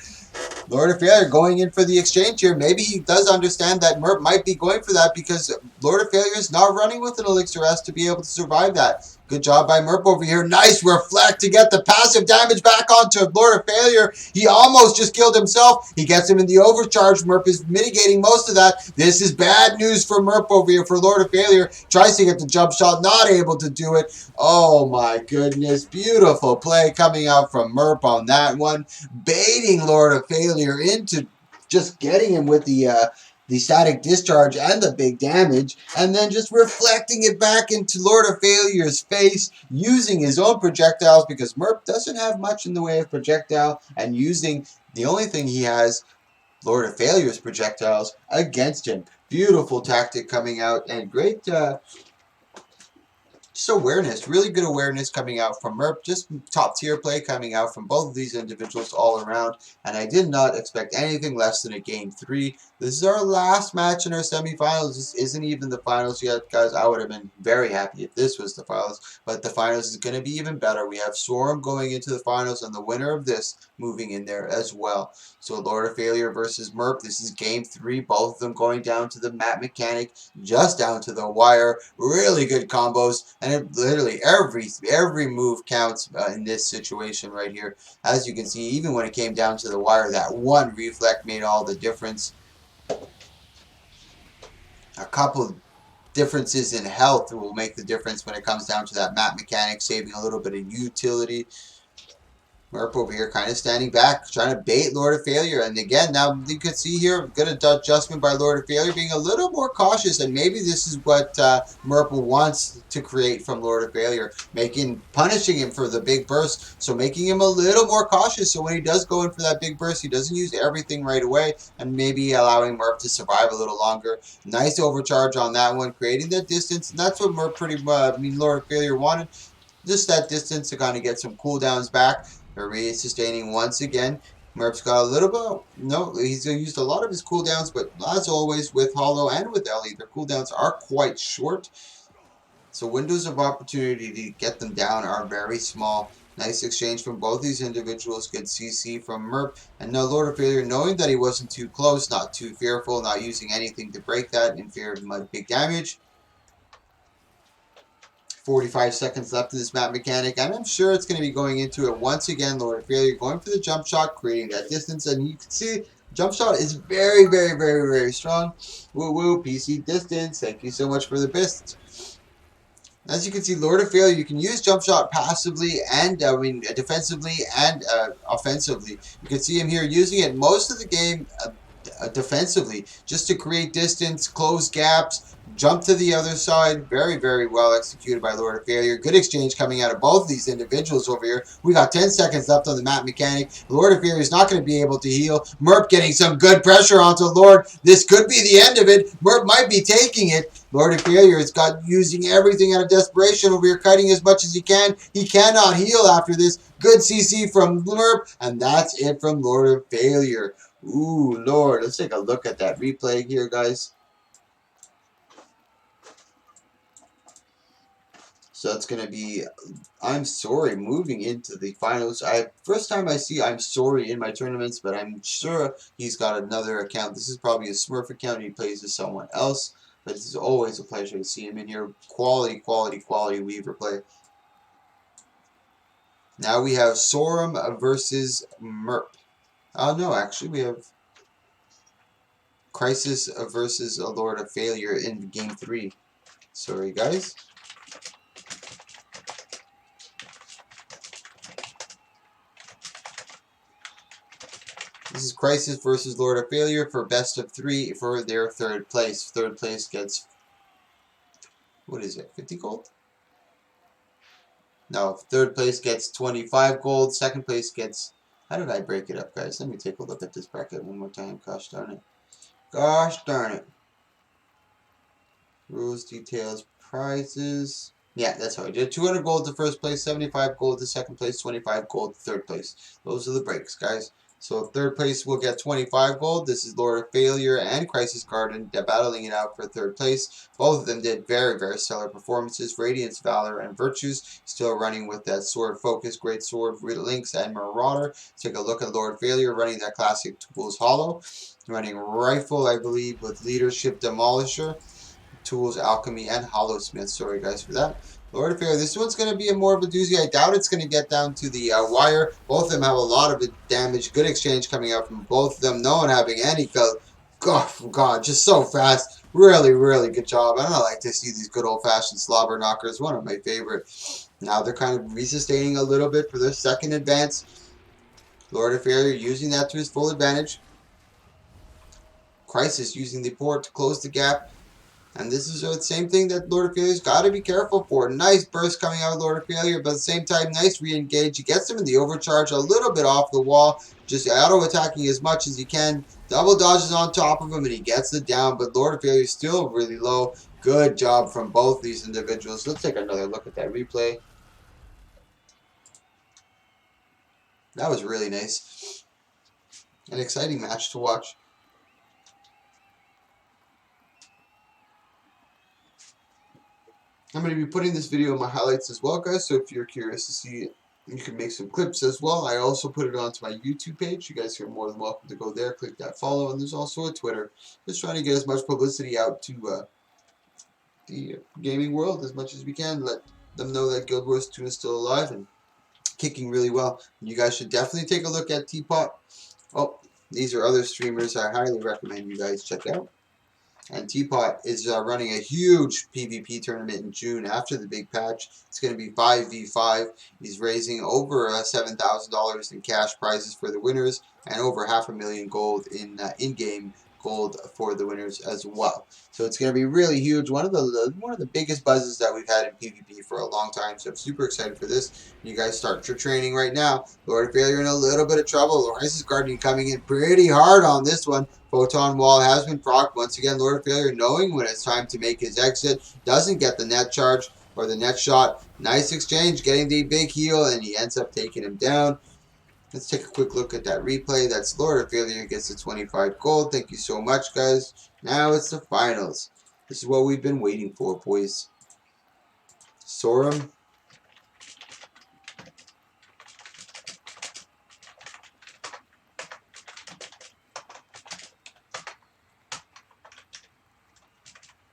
Lord of Failure going in for the exchange here. Maybe he does understand that Merp might be going for that because Lord of Failure is not running with an Elixir S to be able to survive that. Good job by Merp over here. Nice reflect to get the passive damage back onto Lord of Failure. He almost just killed himself. He gets him in the overcharge. Merp is mitigating most of that. This is bad news for Merp over here for Lord of Failure. Tries to get the jump shot. Not able to do it. Oh my goodness. Beautiful play coming out from Merp on that one. Baiting Lord of Failure into just getting him with the static discharge and the big damage, and then just reflecting it back into Lord of Failure's face, using his own projectiles because Merp doesn't have much in the way of projectile, and using the only thing he has, Lord of Failure's projectiles, against him. Beautiful tactic coming out, and great Just awareness, really good awareness coming out from Merp. Just top tier play coming out from both of these individuals all around. And I did not expect anything less than a game 3. This is our last match in our semifinals. This isn't even the finals yet, guys. I would have been very happy if this was the finals. But the finals is going to be even better. We have Storm going into the finals and the winner of this moving in there as well. So Lord of Failure versus Merp. This is game 3. Both of them going down to the mat mechanic, just down to the wire. Really good combos, and it literally every move counts in this situation right here. As you can see, even when it came down to the wire, that one reflect made all the difference. A couple differences in health will make the difference when it comes down to that mat mechanic, saving a little bit of utility. Merp over here kind of standing back, trying to bait Lord of Failure. And again, now you can see here, good adjustment by Lord of Failure, being a little more cautious. And maybe this is what Merp wants to create from Lord of Failure, punishing him for the big burst. So making him a little more cautious. So when he does go in for that big burst, he doesn't use everything right away. And maybe allowing Merp to survive a little longer. Nice overcharge on that one, creating that distance. And that's what Merp Lord of Failure wanted. Just that distance to kind of get some cooldowns back. They're sustaining once again. Merp's got a little bit. No, he's used a lot of his cooldowns, but as always with Hollow and with Ellie, their cooldowns are quite short. So windows of opportunity to get them down are very small. Nice exchange from both these individuals. Good CC from Merp. And now Lord of Failure, knowing that he wasn't too close, not too fearful, not using anything to break that in fear of big damage. 45 seconds left in this map mechanic, and I'm sure it's going to be going into it once again. Lord of Failure going for the jump shot, creating that distance, and you can see jump shot is very, very, very, very strong. Woo woo, PC distance. Thank you so much for the bits. As you can see, Lord of Failure, you can use jump shot passively and defensively and offensively. You can see him here using it most of the game defensively, just to create distance, close gaps, jump to the other side. Very, very well executed by Lord of Failure. Good exchange coming out of both of these individuals over here. We got 10 seconds left on the map mechanic. Lord of Failure is not going to be able to heal. Merp getting some good pressure onto Lord. This could be the end of it. Merp might be taking it. Lord of Failure has got using everything out of desperation over here, cutting as much as he can. He cannot heal after this. Good CC from Merp, and that's it from Lord of Failure. Ooh, Lord. Let's take a look at that replay here, guys. So that's going to be I'm Sorry moving into the finals. First time I see I'm Sorry in my tournaments, but I'm sure he's got another account. This is probably a Smurf account. He plays as someone else. But it's always a pleasure to see him in here. Quality, quality, quality Weaver play. Now we have Sorum versus Merp. Oh, no, actually we have Crisis versus a Lord of Failure in game 3. Sorry, guys. This is Crisis versus Lord of Failure for best of 3 for their third place. Third place gets, what is it, 50 gold? No, third place gets 25 gold. Second place gets, how did I break it up, guys? Let me take a look at this bracket one more time. Gosh darn it. Gosh darn it. Rules, details, prizes. Yeah, that's how I did. 200 gold to first place, 75 gold to second place, 25 gold to third place. Those are the breaks, guys. So third place will get 25 gold. This is Lord of Failure and Crisis Garden battling it out for third place. Both of them did very, very stellar performances. Radiance, Valor, and Virtues still running with that Sword Focus, Great Sword, Lynx, and Marauder. Take a look at Lord of Failure running that classic Tools Hollow. Running Rifle, I believe, with Leadership Demolisher. Tools, Alchemy, and Hollowsmith. Sorry, guys, for that. Lord of Failure, this one's going to be more of a doozy. I doubt it's going to get down to the wire. Both of them have a lot of damage. Good exchange coming out from both of them. No one having any color. God, just so fast. Really, really good job. And I like to see these good old-fashioned slobber knockers. One of my favorite. Now they're kind of resustaining a little bit for their second advance. Lord of Failure using that to his full advantage. Crisis using the port to close the gap. And this is the same thing that Lord of Failure's got to be careful for. Nice burst coming out of Lord of Failure, but at the same time, nice re-engage. He gets him in the overcharge a little bit off the wall, just auto-attacking as much as he can. Double dodges on top of him, and he gets it down, but Lord of Failure is still really low. Good job from both these individuals. Let's take another look at that replay. That was really nice. An exciting match to watch. I'm going to be putting this video in my highlights as well, guys, so if you're curious to see it, you can make some clips as well. I also put it onto my YouTube page. You guys are more than welcome to go there, click that follow, and there's also a Twitter. Just trying to get as much publicity out to the gaming world as much as we can. Let them know that Guild Wars 2 is still alive and kicking really well. And you guys should definitely take a look at Teapot. Oh, these are other streamers I highly recommend you guys check out. And Teapot is running a huge PvP tournament in June after the big patch. It's going to be 5v5. He's raising over $7,000 in cash prizes for the winners and over $500,000 gold in in-game gold for the winners as well. So it's going to be really huge. One of the biggest buzzes that we've had in PvP for a long time. So I'm super excited for this. You guys start your training right now. Lord of Failure in a little bit of trouble. Lawrence's Guardian coming in pretty hard on this one. Photon Wall has been procced. Once again, Lord of Failure knowing when it's time to make his exit. Doesn't get the net charge or the net shot. Nice exchange, getting the big heal, and he ends up taking him down. Let's take a quick look at that replay. That's Lord of Failure gets the 25 gold. Thank you so much, guys. Now it's the finals. This is what we've been waiting for, boys. Sorum.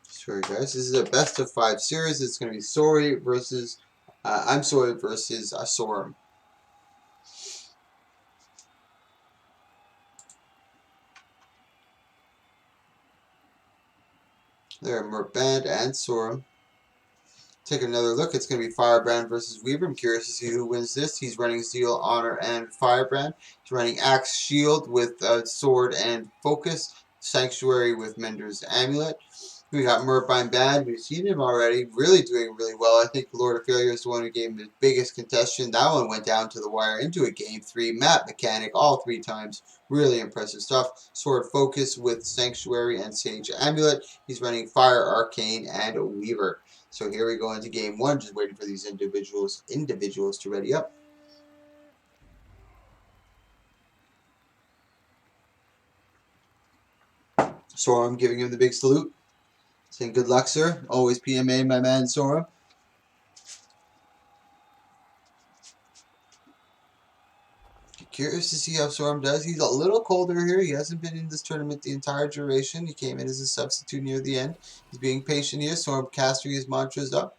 Sorry, guys. This is a best of 5 series. It's going to be Sorry versus I'm Sorry versus Sorum. There, Merpand and Sorum. Take another look. It's going to be Firebrand versus Weaver. I'm curious to see who wins this. He's running Zeal, Honor, and Firebrand. He's running Axe Shield with Sword and Focus. Sanctuary with Mender's Amulet. We got Merpine Bad. We've seen him already. Really doing really well. I think Lord of Failure is the one who gave him the biggest contestation. That one went down to the wire into a game 3. Map mechanic all 3 times. Really impressive stuff. Sword Focus with Sanctuary and Sage Amulet. He's running Fire, Arcane, and Weaver. So here we go into game 1. Just waiting for these individuals to ready up. Sorum giving him the big salute. Saying good luck, sir. Always PMA, my man, Sorum. Curious to see how Sorum does. He's a little colder here. He hasn't been in this tournament the entire duration. He came in as a substitute near the end. He's being patient here. Sorum casting his mantras up.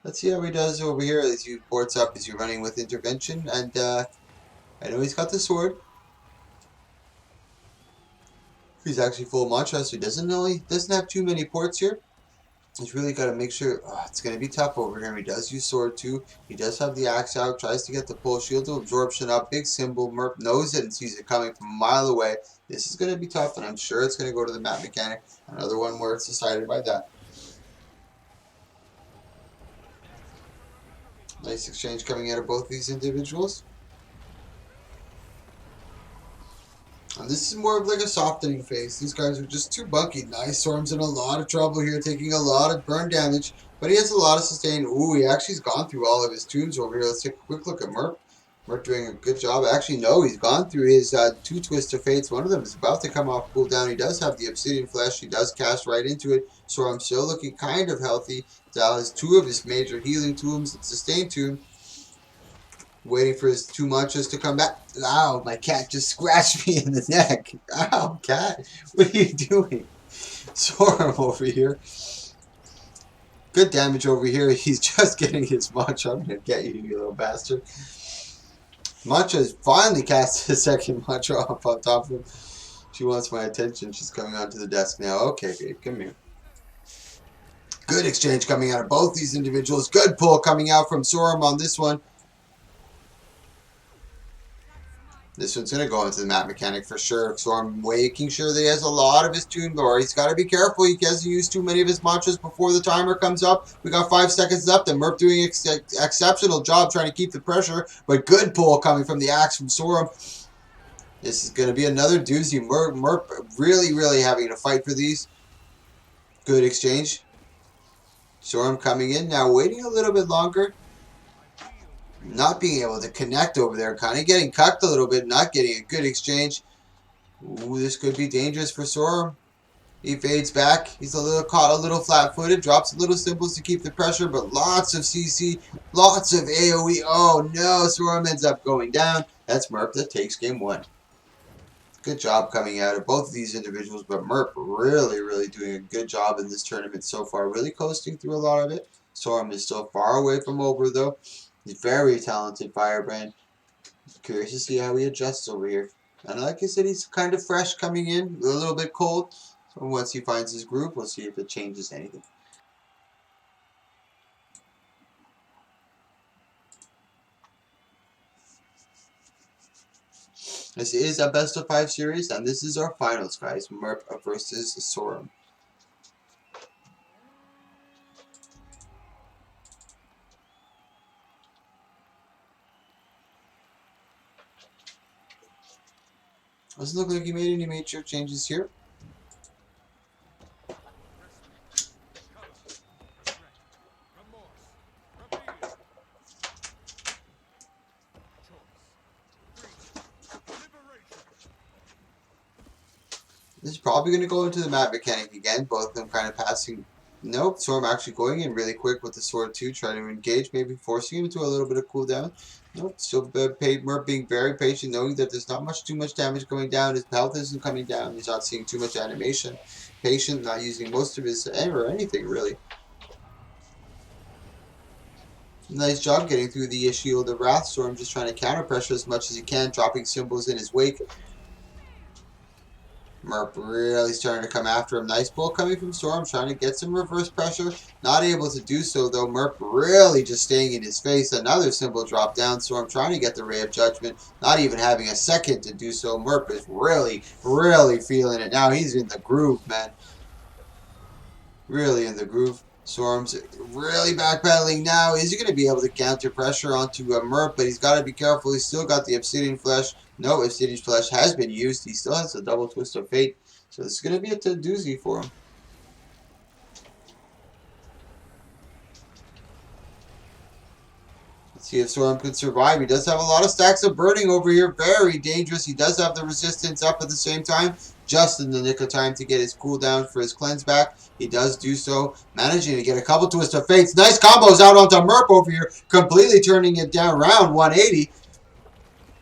Let's see how he does over here as he ports up, as you're running with intervention. And I know he's got the sword. He's actually full mantra, so he doesn't have too many ports here. He's really got to make sure. It's going to be tough over here. He does use sword too. He does have the axe out. Tries to get the pull shield to absorption up. Big symbol. Merp knows it and sees it coming from a mile away. This is going to be tough, and I'm sure it's going to go to the map mechanic. Another one where it's decided by that. Nice exchange coming out of both these individuals. And this is more of like a softening phase. These guys are just too bunky. Nice. Sorum's in a lot of trouble here, taking a lot of burn damage. But he has a lot of sustain. Ooh, he actually's gone through all of his tunes over here. Let's take a quick look at Merp. Merp doing a good job. Actually, no, he's gone through his 2 Twist of Fates. One of them is about to come off cooldown. He does have the Obsidian Flesh. He does cast right into it. Sorum still looking kind of healthy. Zal has 2 of his major healing tombs and sustain tune. Waiting for his 2 mantras to come back. Ow, my cat just scratched me in the neck. Ow, cat. What are you doing? Sorum over here. Good damage over here. He's just getting his mantra. I'm going to get you, you little bastard. Mantra's finally cast his second mantra off on top of him. She wants my attention. She's coming onto the desk now. Okay, babe, come here. Good exchange coming out of both these individuals. Good pull coming out from Sorum on this one. This one's going to go into the map mechanic for sure. So I'm making sure that he has a lot of his tune lore. He's got to be careful. He hasn't used too many of his mantras before the timer comes up. We got 5 seconds left, and Merp doing an exceptional job trying to keep the pressure. But good pull coming from the axe from Sorum. This is going to be another doozy. Merp really, really having to fight for these. Good exchange. Storm coming in now, waiting a little bit longer. Not being able to connect over there, kind of getting cucked a little bit, not getting a good exchange. Ooh, this could be dangerous for Storm. He fades back. He's a little caught, a little flat-footed. Drops a little symbols to keep the pressure, but lots of CC, lots of AoE. Oh no, Storm ends up going down. That's Merp that takes game 1. Good job coming out of both of these individuals, but Merp really, really doing a good job in this tournament so far. Really coasting through a lot of it. Storm is still far away from over, though. He's very talented firebrand. Curious to see how he adjusts over here. And like I said, he's kind of fresh coming in, a little bit cold. So once he finds his groove, we'll see if it changes anything. This is a best of 5 series, and this is our finals, guys. Merp versus Sorum. Doesn't look like he made any major changes here. This is probably going to go into the map mechanic again. Both of them kind of passing. Nope, Storm actually going in really quick with the sword too, trying to engage, maybe forcing him into a little bit of cooldown. Nope, still Merp being very patient, knowing that there's not too much damage going down. His health isn't coming down. He's not seeing too much animation. Patient, not using most of his or anything really. Nice job getting through the Shield of Wrath. Storm just trying to counter pressure as much as he can, dropping symbols in his wake. Merp really starting to come after him. Nice pull coming from Storm, trying to get some reverse pressure. Not able to do so, though. Merp really just staying in his face. Another symbol drop down. Storm trying to get the Ray of Judgment, not even having a second to do so. Merp is really, really feeling it. Now he's in the groove, man. Really in the groove. Storm's really backpedaling now. Is he going to be able to counter pressure onto Merp? But he's got to be careful. He's still got the Obsidian Flesh. No, Obsidian Flesh has been used. He still has a double twist of fate. So this is going to be a doozy for him. Let's see if Storm can survive. He does have a lot of stacks of burning over here. Very dangerous. He does have the resistance up at the same time. Just in the nick of time to get his cooldown for his cleanse back. He does do so, managing to get a couple Twist of Fates. Nice combos out onto Merp over here, completely turning it down round 180.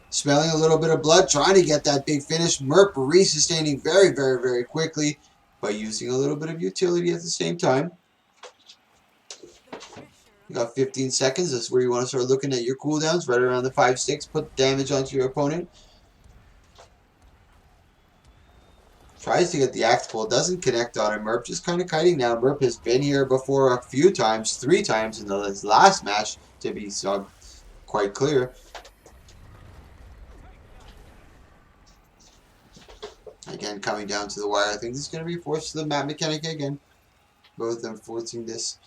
Smelling a little bit of blood, trying to get that big finish. Merp resustaining very, very, very quickly, but using a little bit of utility at the same time. You got 15 seconds. That's where you want to start looking at your cooldowns, right around the 5-6. Put damage onto your opponent. Tries to get the axe pull, doesn't connect on him. Merp just kind of kiting down. Merp has been here before a few times, 3 times in his last match, to be quite clear. Again, coming down to the wire. I think this is going to be forced to the map mechanic again. Both of them forcing this.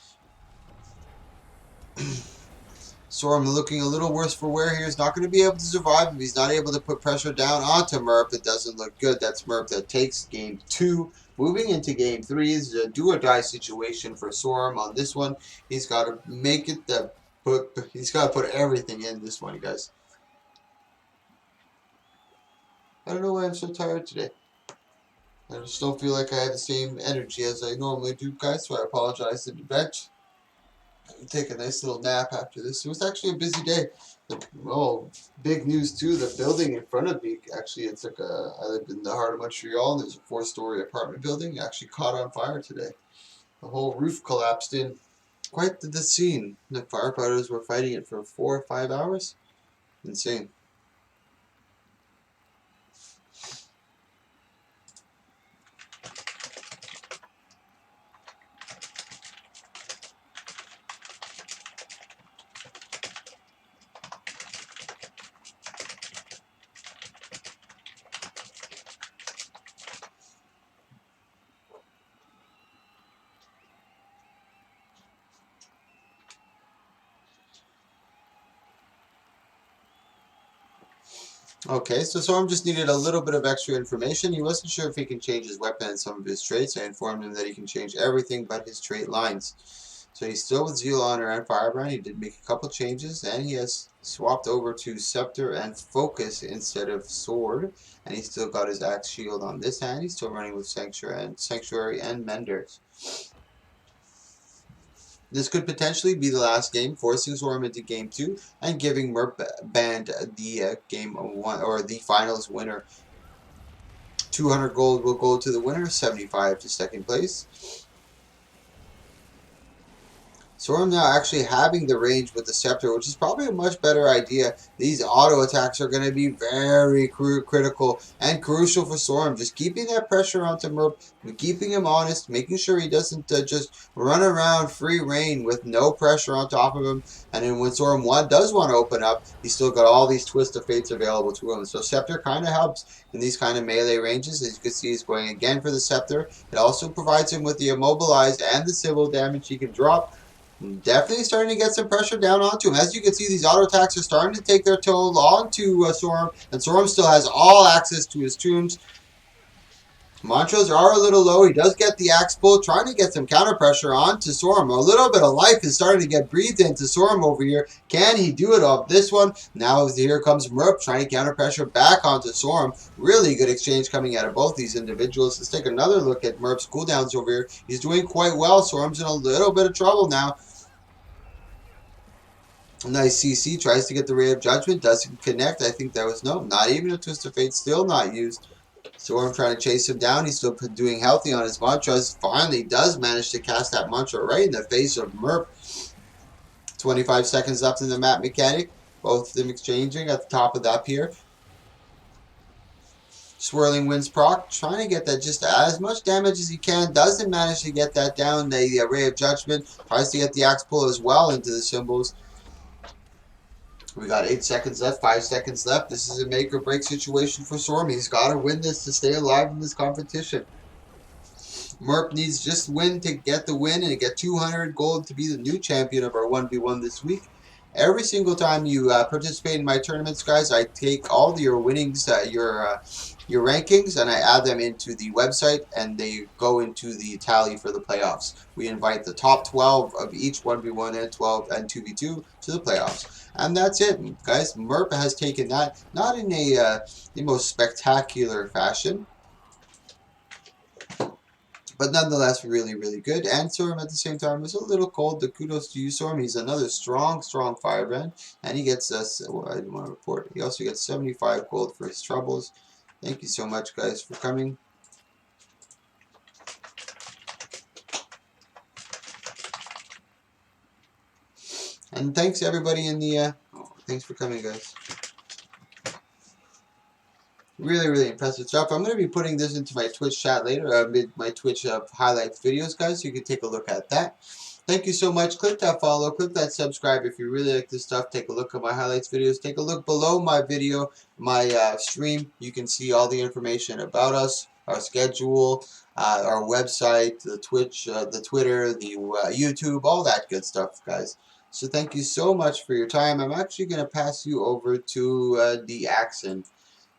Storm looking a little worse for wear here. He's not going to be able to survive if he's not able to put pressure down onto Merp. It doesn't look good. That's Merp that takes game 2. Moving into game 3 is a do-or-die situation for Storm on this one. He's got to make it he's got to put everything in this one, guys. I don't know why I'm so tired today. I just don't feel like I have the same energy as I normally do, guys, so I apologize in advance. Take a nice little nap after this. It was actually a busy day. Big news too. The building in front of me, actually, it's like I live in the heart of Montreal, and there's a 4-story apartment building. It actually caught on fire today. The whole roof collapsed in. Quite the scene. The firefighters were fighting it for 4 or 5 hours. Insane. Okay, so Storm just needed a little bit of extra information. He wasn't sure if he can change his weapon and some of his traits. I informed him that he can change everything but his trait lines. So he's still with Zeal Honor and Firebrand. He did make a couple changes, and he has swapped over to Scepter and Focus instead of Sword. And he's still got his Axe Shield on this hand. He's still running with Sanctuary and Menders. This could potentially be the last game, forcing Zoram into game 2 and giving Merp Band the game 1 or the finals winner. 200 gold will go to the winner, 75 to second place. Zoram now actually having the range with the Scepter, which is probably a much better idea. These auto attacks are going to be very critical and crucial for Zoram. Just keeping that pressure onto Merp, keeping him honest, making sure he doesn't just run around free reign with no pressure on top of him. And then when Zoram does want to open up, he's still got all these Twist of Fates available to him. So Scepter kind of helps in these kind of melee ranges. As you can see, he's going again for the Scepter. It also provides him with the immobilized and the civil damage he can drop. Definitely starting to get some pressure down onto him. As you can see, these auto attacks are starting to take their toll onto Zoram, and Zoram still has all access to his tombs. Mantras are a little low. He does get the axe pull, trying to get some counter pressure onto Zoram. A little bit of life is starting to get breathed into Zoram over here. Can he do it off this one? Now here comes Merp trying to counter pressure back onto Zoram. Really good exchange coming out of both these individuals. Let's take another look at Merp's cooldowns over here. He's doing quite well. Zoram's in a little bit of trouble now. Nice CC, tries to get the Ray of Judgment, doesn't connect. I think that was, no, not even a Twist of Fate, still not used. Zoram trying to chase him down. He's still doing healthy on his mantras. Finally does manage to cast that mantra right in the face of Merp. 25 seconds left in the map mechanic. Both of them exchanging at the top of that pier. Swirling Winds proc, trying to get that just as much damage as he can. Doesn't manage to get that down. The Ray of Judgment tries to get the axe pull as well into the symbols. We got 8 seconds left, 5 seconds left. This is a make or break situation for Zoram. He's got to win this to stay alive in this competition. Merp needs just win to get the win and get 200 gold to be the new champion of our 1v1 this week. Every single time you participate in my tournaments, guys, I take all your winnings, your rankings, and I add them into the website, and they go into the tally for the playoffs. We invite the top 12 of each 1v1 and 12 and 2v2 to the playoffs. And that's it, guys. Merp has taken that, not in a the most spectacular fashion, but nonetheless really, really good. And Zoram at the same time was a little cold. The kudos to you, Zoram. He's another strong firebrand. And he gets us, well, I didn't want to report. He also gets 75 gold for his troubles. Thank you so much, guys, for coming. And thanks everybody in the, thanks for coming, guys. Really, really impressive stuff. I'm going to be putting this into my Twitch chat later, my Twitch highlights videos, guys, so you can take a look at that. Thank you so much. Click that follow, click that subscribe if you really like this stuff. Take a look at my highlights videos. Take a look below my video, my stream. You can see all the information about us, our schedule, our website, the Twitch, the Twitter, the YouTube, all that good stuff, guys. So thank you so much for your time. I'm actually going to pass you over to the Accent.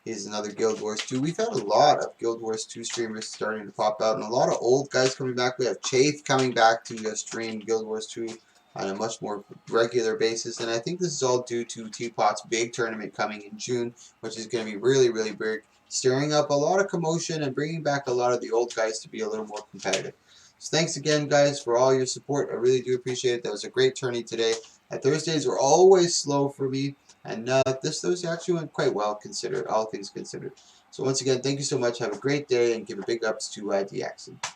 He's another Guild Wars 2. We've had a lot of Guild Wars 2 streamers starting to pop out, and a lot of old guys coming back. We have Chafe coming back to stream Guild Wars 2 on a much more regular basis, and I think this is all due to Teapot's big tournament coming in June, which is going to be really, really big, stirring up a lot of commotion and bringing back a lot of the old guys to be a little more competitive. So thanks again, guys, for all your support. I really do appreciate it. That was a great tourney today. Thursdays were always slow for me. And this Thursday actually went quite well, considered, all things considered. So once again, thank you so much. Have a great day, and give a big ups to the Accent.